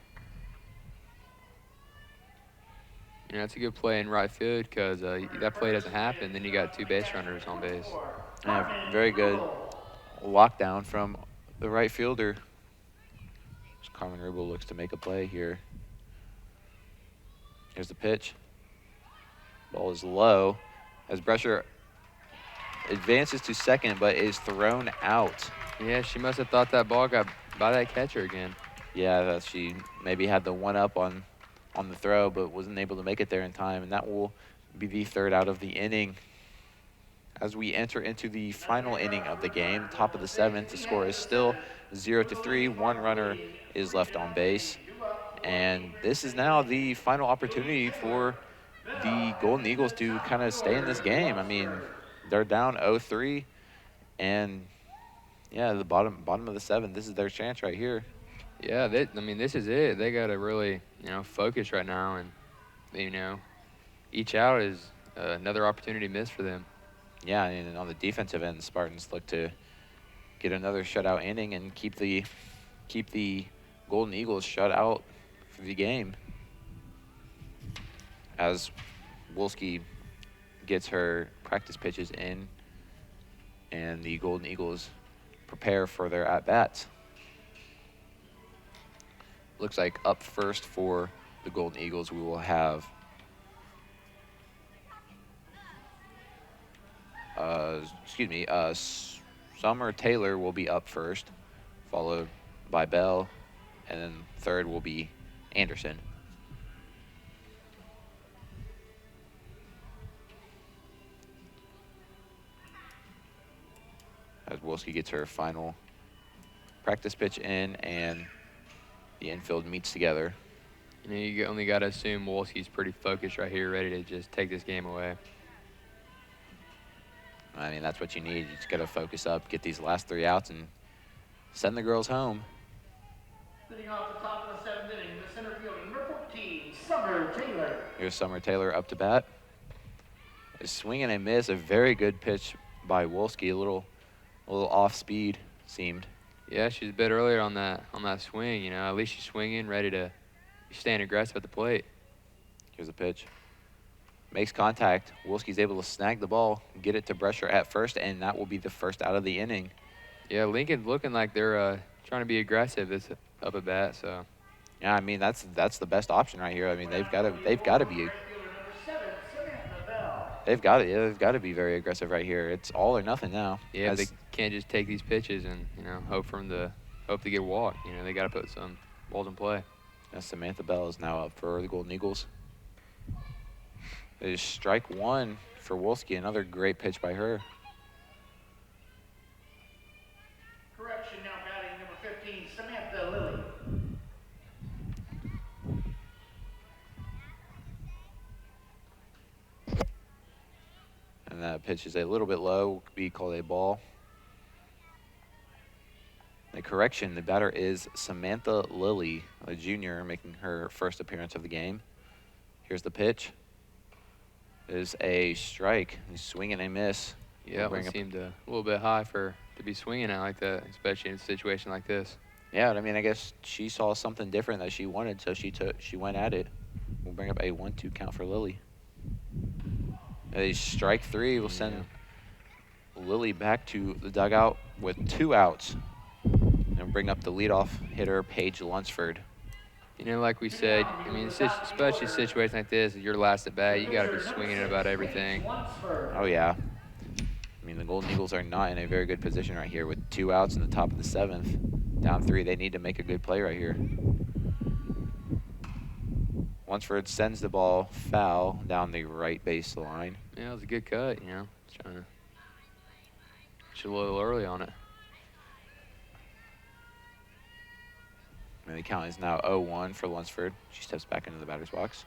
Speaker 2: You know, it's a good play in right field because that play doesn't happen. Then you got 2 base runners on base.
Speaker 1: And very good lockdown from the right fielder. Carmen Rubel looks to make a play here. Here's the pitch. Ball is low as Brescher advances to second but is thrown out.
Speaker 2: Yeah, she must have thought that ball got by that catcher again.
Speaker 1: Yeah, that she maybe had the one up on the throw but wasn't able to make it there in time, and that will be the third out of the inning. As we enter into the final inning of the game, top of the 7th, the score is still 0-3. One runner is left on base. And this is now the final opportunity for the Golden Eagles to kind of stay in this game. I mean, they're down 0-3, and yeah, the bottom of the 7th, this is their chance right here.
Speaker 2: Yeah, this is it. They got to really, focus right now, and each out is another opportunity missed for them.
Speaker 1: Yeah, and on the defensive end, the Spartans look to get another shutout inning and keep the Golden Eagles shut out for the game. As Wolsky gets her practice pitches in, and the Golden Eagles prepare for their at-bats. Looks like up first for the Golden Eagles, we will have Summer Taylor will be up first, followed by Bell, and then third will be Anderson. As Wolsky gets her final practice pitch in, and the infield meets together.
Speaker 2: You only got to assume Wolsky's pretty focused right here, ready to just take this game away.
Speaker 1: I mean, that's what you need. You just got to focus up, get these last 3 outs, and send the girls home.
Speaker 3: Leading off the top of the 7th inning, the center fielder, number 14, Summer Taylor.
Speaker 1: Here's Summer Taylor up to bat. A swing and a miss, a very good pitch by Wolsky, a little off speed seemed.
Speaker 2: Yeah, she's a bit earlier on that swing. At least she's swinging, ready to stand aggressive at the plate.
Speaker 1: Here's a pitch. Makes contact. Wolsky's able to snag the ball, get it to Brescher at first, and that will be the first out of the inning.
Speaker 2: Yeah, Lincoln's looking like they're trying to be aggressive this up at bat. So.
Speaker 1: Yeah, I mean that's the best option right here. I mean they've got to be very aggressive right here. It's all or nothing now.
Speaker 2: Yeah, they can't just take these pitches and hope to get walked. They got to put some balls in play.
Speaker 1: Samantha Bell is now up for the Golden Eagles. It is strike 1 for Wolsky. Another great pitch by her.
Speaker 3: Correction, now batting number 15, Samantha Lilly.
Speaker 1: And that pitch is a little bit low, could be called a ball. A correction, the batter is Samantha Lilly, a junior, making her first appearance of the game. Here's the pitch. It is a strike. He's swinging a miss.
Speaker 2: Yeah, it seemed a little bit high to be swinging at like that, especially in a situation like this.
Speaker 1: Yeah, I mean, I guess she saw something different that she wanted, so she went at it. We'll bring up a 1-2 count for Lilly. A strike 3 will send Lilly back to the dugout with 2 outs. And bring up the leadoff hitter, Paige Lunsford.
Speaker 2: Like we said, I mean, especially a situation like this, your last at bat, you got to be swinging at about everything.
Speaker 1: Oh, yeah. I mean, the Golden Eagles are not in a very good position right here with 2 outs in the top of the 7th. Down 3, they need to make a good play right here. Lunsford sends the ball foul down the right baseline.
Speaker 2: Yeah, it was a good cut, trying to shoot a little early on it.
Speaker 1: And the count is now 0-1 for Lunsford. She steps back into the batter's box.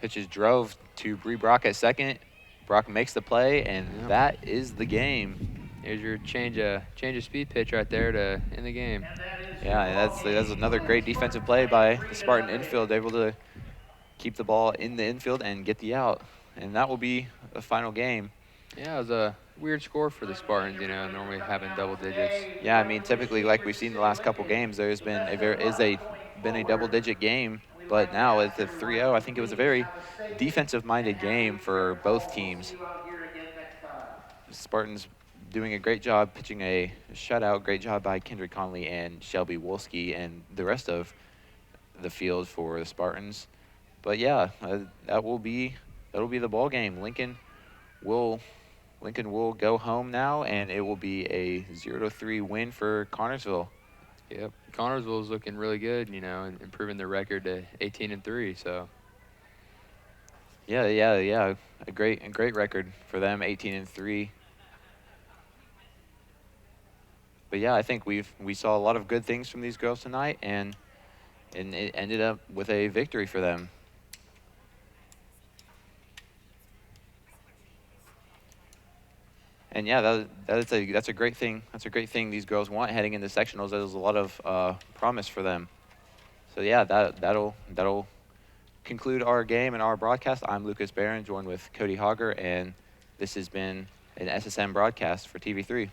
Speaker 1: Pitches drove to Bree Brock at second. Brock makes the play, and that is the game.
Speaker 2: Here's your change of speed pitch right there to end the game.
Speaker 1: Yeah, that's another great defensive play by the Spartan infield, able to keep the ball in the infield and get the out. And that will be the final game.
Speaker 2: Yeah, it was a weird score for the Spartans, normally having double digits.
Speaker 1: Yeah, I mean, typically, like we've seen the last couple games, there's been a double-digit game, but now it's a 3-0. I think it was a very defensive-minded game for both teams. The Spartans doing a great job pitching a shutout. Great job by Kendrick Conley and Shelby Wolsky and the rest of the field for the Spartans. But yeah, that'll be the ball game. Lincoln will go home now, and it will be a 0-3 win for Connersville.
Speaker 2: Yep, Connersville is looking really good, and improving their record to 18-3. So.
Speaker 1: Yeah. A great record for them, 18-3. But yeah, I think we saw a lot of good things from these girls tonight, and it ended up with a victory for them. And yeah, that's a great thing. That's a great thing these girls want heading into sectionals. There's a lot of promise for them. So yeah, that'll conclude our game and our broadcast. I'm Lucas Barron, joined with Cody Hogger, and this has been an SSM broadcast for TV3.